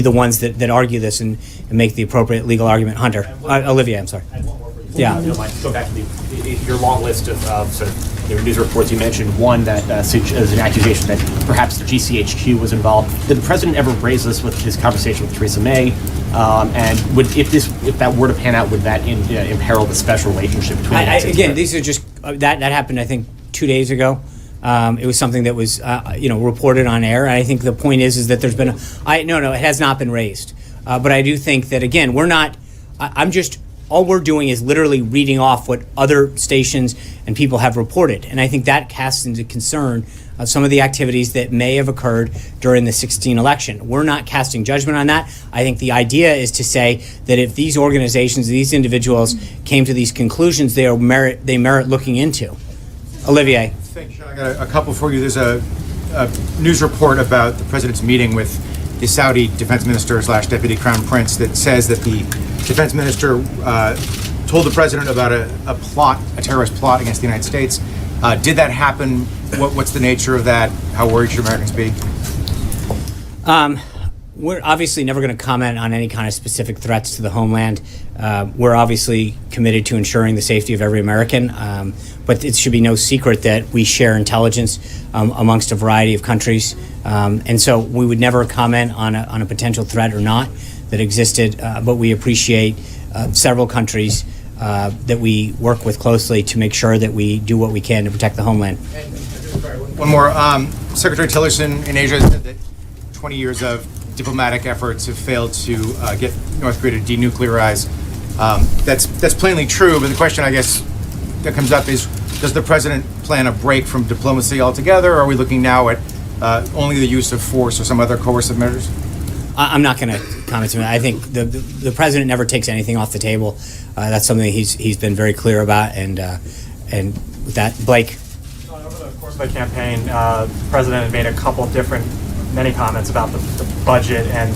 the ones that argue this and make the appropriate legal argument. Hunter, Olivia, I'm sorry. Yeah. Go back to your long list of sort of news reports. You mentioned one that is an accusation that perhaps the GCHQ was involved. Did the president ever raise this with his conversation with Theresa May? And if that were to pan out, would that imperil the special relationship between the United States? Again, these are just that happened, I think, 2 days ago. It was something that was reported on air. And I think the point is that there's been it has not been raised. But I do think that, again, we're not. All we're doing is literally reading off what other stations and people have reported. And I think that casts into concern some of the activities that may have occurred during the 2016 election. We're not casting judgment on that. I think the idea is to say that if these organizations, these individuals came to these conclusions, they merit looking into. Olivier. Thank you, Sean. I got a couple for you. There's a news report about the president's meeting with the Saudi defense minister / deputy crown prince that says that the defense minister told the president about a terrorist plot against the United States. Did that happen? What's the nature of that? How worried should Americans be? We're obviously never going to comment on any kind of specific threats to the homeland. We're obviously committed to ensuring the safety of every American, but it should be no secret that we share intelligence amongst a variety of countries. And so we would never comment on a potential threat or not that existed, but we appreciate several countries that we work with closely to make sure that we do what we can to protect the homeland. One more. Secretary Tillerson in Asia said that 20 years of diplomatic efforts have failed to get North Korea to denuclearize. That's plainly true, but the question, I guess, that comes up is, does the president plan a break from diplomacy altogether, or are we looking now at only the use of force or some other coercive measures? I'm not going to comment on that. I think the president never takes anything off the table. That's something he's been very clear about. And with that, Blake. Over the course of the campaign, the president had made many comments about the budget and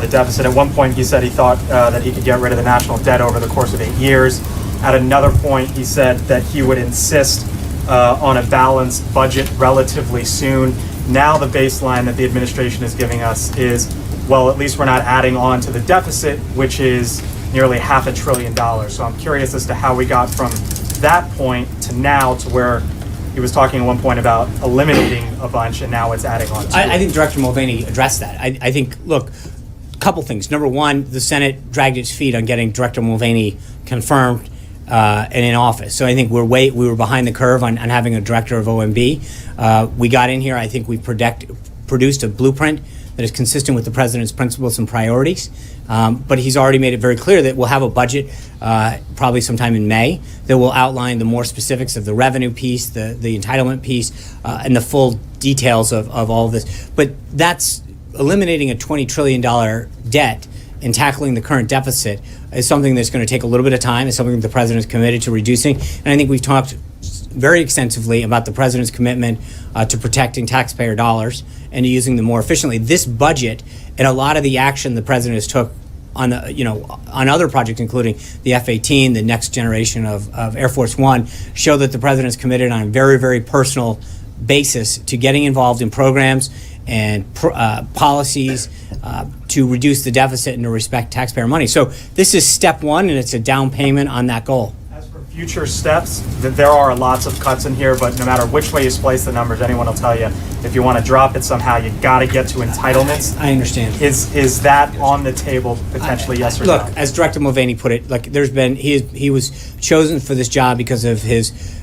the deficit. At one point, he said he thought that he could get rid of the national debt over the course of 8 years. At another point, he said that he would insist on a balanced budget relatively soon. Now the baseline that the administration is giving us is, well, at least we're not adding on to the deficit, which is nearly $500 billion. So I'm curious as to how we got from that point to now to where he was talking at one point about eliminating a bunch, and now it's adding on to I think Director Mulvaney addressed that. I think, look, a couple things. Number one, the Senate dragged its feet on getting Director Mulvaney confirmed and in office. So I think we were behind the curve on having a director of OMB. We got in here. I think we produced a blueprint that is consistent with the president's principles and priorities. But he's already made it very clear that we'll have a budget probably sometime in May that will outline the more specifics of the revenue piece, the entitlement piece, and the full details of all of this. But that's eliminating a $20 trillion debt and tackling the current deficit is something that's going to take a little bit of time. It's something the president is committed to reducing. And I think we've talked very extensively about the president's commitment to protecting taxpayer dollars and to using them more efficiently. This budget and a lot of the action the president has took on on other projects, including the F-18, the next generation of Air Force One, show that the president is committed on a very, very personal basis to getting involved in programs and policies to reduce the deficit and to respect taxpayer money. So this is step one, and it's a down payment on that goal. As for future steps, there are lots of cuts in here, but no matter which way you splice the numbers, anyone will tell you, if you want to drop it somehow, you got to get to entitlements. I understand. Is that on the table potentially, yes or no? Look, as Director Mulvaney put it, like he was chosen for this job because of his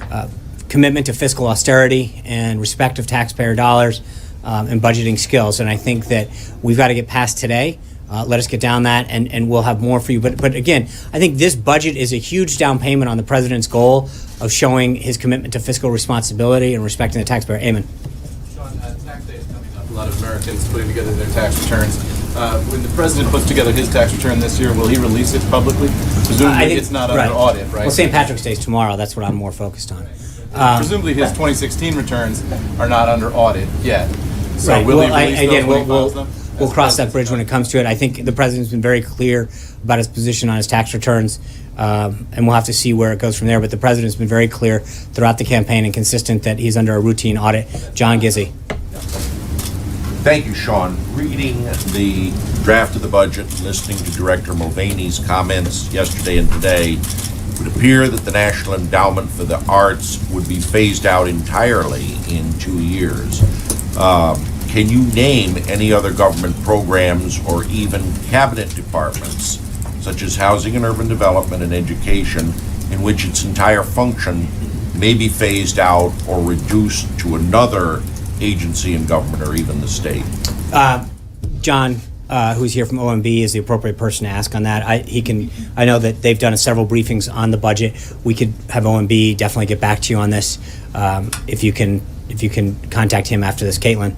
commitment to fiscal austerity and respect of taxpayer dollars and budgeting skills. And I think that we've got to get past today. Let us get down that, and we'll have more for you. But again, I think this budget is a huge down payment on the president's goal of showing his commitment to fiscal responsibility and respecting the taxpayer. Amen. Sean, tax day is coming up. A lot of Americans putting together their tax returns. When the president puts together his tax return this year, will he release it publicly? Presumably it's not under audit, right? Well, St. Patrick's Day is tomorrow. That's what I'm more focused on. Presumably his 2016 returns are not under audit yet. So right. will Well, he release those when he files them? We'll cross that bridge when it comes to it. I think the president's been very clear about his position on his tax returns, and we'll have to see where it goes from there. But the president's been very clear throughout the campaign and consistent that he's under a routine audit. John Gizzi. Thank you, Sean. Reading the draft of the budget and listening to Director Mulvaney's comments yesterday and today, it would appear that the National Endowment for the Arts would be phased out entirely in 2 years. Can you name any other government programs or even cabinet departments, such as housing and urban development and education, in which its entire function may be phased out or reduced to another agency in government or even the state? John, who's here from OMB, is the appropriate person to ask on that. I know that they've done several briefings on the budget. We could have OMB definitely get back to you on this if you can contact him after this. Caitlin.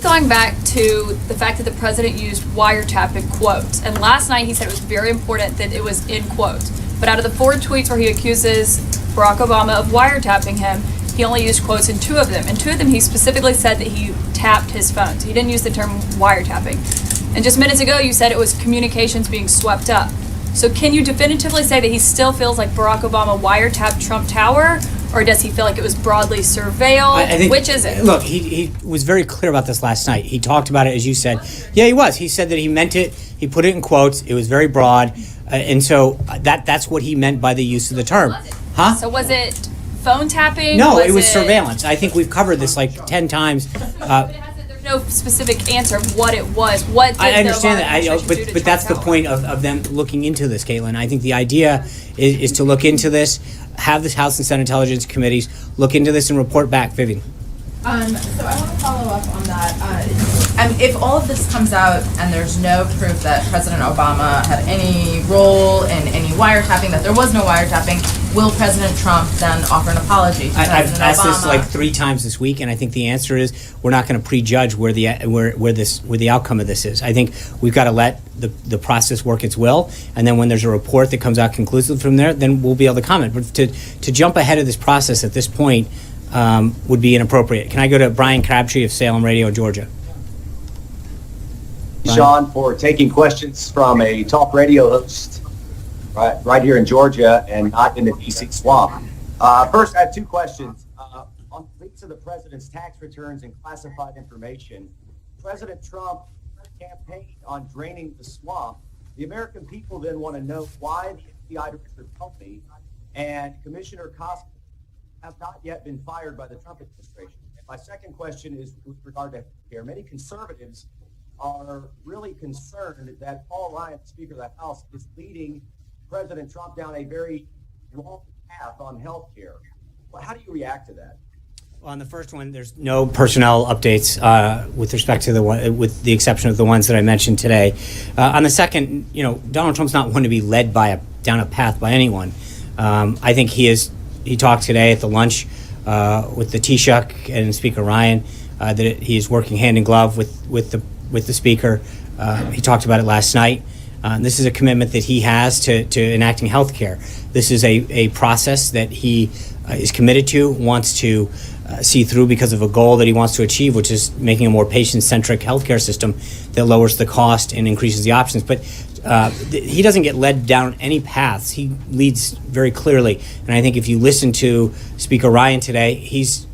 Going back to the fact that the president used wiretapping quotes, and last night he said it was very important that it was in quotes. But out of the 4 tweets where he accuses Barack Obama of wiretapping him, he only used quotes in 2 of them. In 2 of them, he specifically said that he tapped his phone. So he didn't use the term wiretapping. And just minutes ago, you said it was communications being swept up. So can you definitively say that he still feels like Barack Obama wiretapped Trump Tower? Or does he feel like it was broadly surveilled? I think, which is it? Look, he was very clear about this last night. He talked about it, as you said. Yeah, he was. He said that he meant it. He put it in quotes. It was very broad. And so that's what he meant by the use of the term. Huh? So was it phone tapping? No, it was surveillance. I think we've covered this like 10 times. There's no specific answer of what it was. What did I understand the that, but that's the point of them looking into this, Caitlin. I think the idea is to look into this, have the House and Senate Intelligence Committees look into this and report back. Vivian. So I want to follow up on that. If all of this comes out and there's no proof that President Obama had any role in any wiretapping, that there was no wiretapping, will President Trump then offer an apology to President I've asked this Obama? like 3 times this week, and I think the answer is we're not going to prejudge where the outcome of this is. I think we've got to let the process work its will, and then when there's a report that comes out conclusive from there, then we'll be able to comment. But to jump ahead of this process at this point would be inappropriate. Can I go to Brian Crabtree of Salem Radio, Georgia? Sean, for taking questions from a talk radio host right here in Georgia and not in the DC swamp. First, I have 2 questions. On leaks of the president's tax returns and classified information, President Trump campaigned on draining the swamp. The American people then want to know why the FBI director Comey and Commissioner Costner have not yet been fired by the Trump administration. And my second question is with regard to health care. Many conservatives are really concerned that Paul Ryan, Speaker of the House, is leading President Trump down a very wrong path on health care. Well, how do you react to that? Well, on the first one, there's no personnel updates with respect to with the exception of the ones that I mentioned today. On the second, Donald Trump's not one to be led down a path by anyone. I think he talked today at the lunch with the Taoiseach and Speaker Ryan that he is working hand in glove with the Speaker. He talked about it last night. This is a commitment that he has to enacting health care. This is a process that he is committed to, wants to see through because of a goal that he wants to achieve, which is making a more patient-centric healthcare system that lowers the cost and increases the options. But he doesn't get led down any paths. He leads very clearly. And I think if you listen to Speaker Ryan today, he's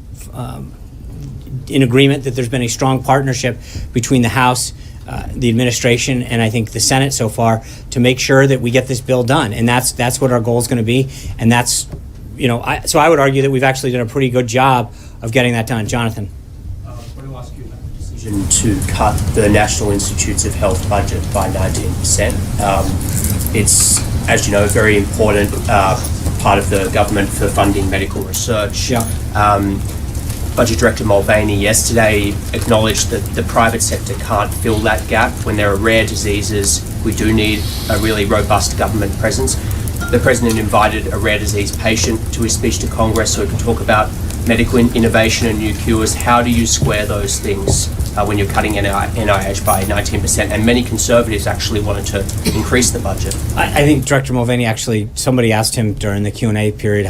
in agreement that there's been a strong partnership between the House, the administration, and I think the Senate so far to make sure that we get this bill done. And that's what our goal is going to be. And that's, so I would argue that we've actually done a pretty good job of getting that done. Jonathan. Decision to cut the National Institutes of Health budget by 19%. It's, as you know, a very important part of the government for funding medical research. Yeah. Budget Director Mulvaney yesterday acknowledged that the private sector can't fill that gap. When there are rare diseases, we do need a really robust government presence. The President invited a rare disease patient to his speech to Congress so he could talk about medical innovation and new cures. How do you square those things when you're cutting NIH by 19%? And many conservatives actually wanted to increase the budget. I think Director Mulvaney somebody asked him during the Q&A period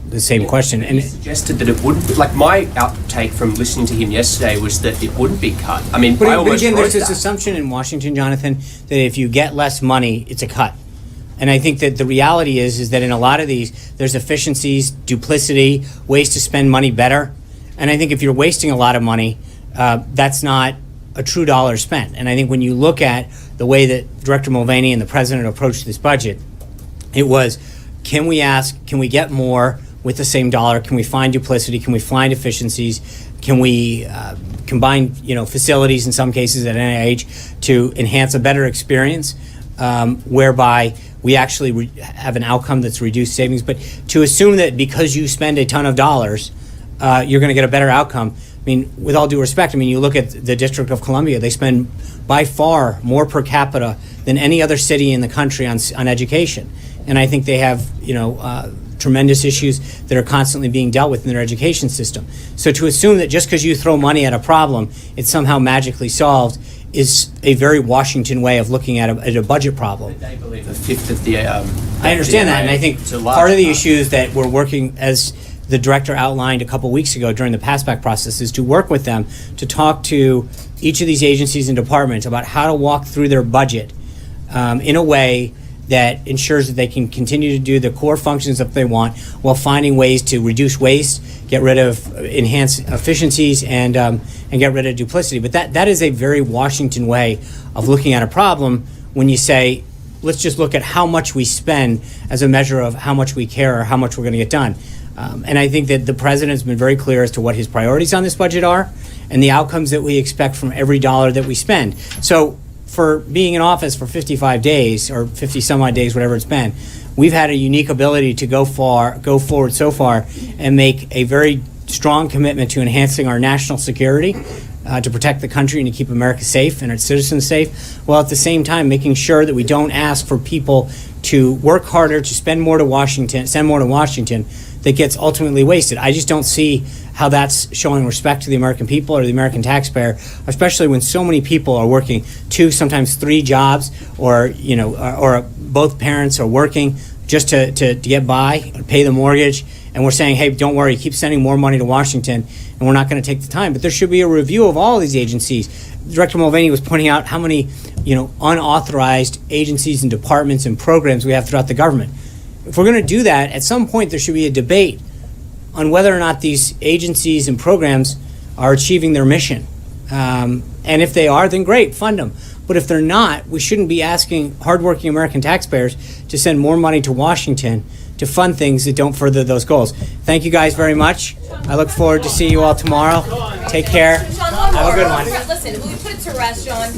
the same question. And he suggested that it wouldn't be, my outtake from listening to him yesterday was that it wouldn't be cut. I mean, but again, there's this assumption in Washington, Jonathan, that if you get less money, it's a cut. And I think that the reality is that in a lot of these, there's efficiencies, duplicity, ways to spend money better. And I think if you're wasting a lot of money, that's not a true dollar spent. And I think when you look at the way that Director Mulvaney and the President approached this budget, it was, can we get more with the same dollar? Can we find duplicity? Can we find efficiencies? Can we combine, facilities in some cases at NIH to enhance a better experience, whereby we actually have an outcome that's reduced savings? But to assume that because you spend a ton of dollars, you're going to get a better outcome. I mean, with all due respect, you look at the District of Columbia, they spend by far more per capita than any other city in the country on education. And I think they have, tremendous issues that are constantly being dealt with in their education system. So to assume that just because you throw money at a problem, it's somehow magically solved is a very Washington way of looking at a budget problem. They believe a fifth of the... I understand that, and I think part of the issue is that we're working, as the director outlined a couple weeks ago during the passback process, is to work with them to talk to each of these agencies and departments about how to walk through their budget in a way that ensures that they can continue to do the core functions that they want while finding ways to reduce waste, enhance efficiencies, and get rid of duplicity. But that is a very Washington way of looking at a problem when you say, let's just look at how much we spend as a measure of how much we care or how much we're going to get done. And I think that the President's been very clear as to what his priorities on this budget are and the outcomes that we expect from every dollar that we spend. So for being in office for 55 days or 50 some odd days, whatever it's been, we've had a unique ability to go forward so far and make a very strong commitment to enhancing our national security, to protect the country and to keep America safe and its citizens safe, while at the same time making sure that we don't ask for people to work harder, to send more to Washington, that gets ultimately wasted. I just don't see how that's showing respect to the American people or the American taxpayer, especially when so many people are working 2, sometimes 3 jobs, or or both parents are working just to get by, pay the mortgage, and we're saying, hey, don't worry, keep sending more money to Washington, and we're not going to take the time. But there should be a review of all of these agencies. Director Mulvaney was pointing out how many unauthorized agencies and departments and programs we have throughout the government. If we're going to do that, at some point there should be a debate on whether or not these agencies and programs are achieving their mission. And if they are, then great, fund them. But if they're not, we shouldn't be asking hardworking American taxpayers to send more money to Washington to fund things that don't further those goals. Thank you guys very much. I look forward to seeing you all tomorrow. Take care. John, one Have a more. good one. Listen, will you put it to rest, John?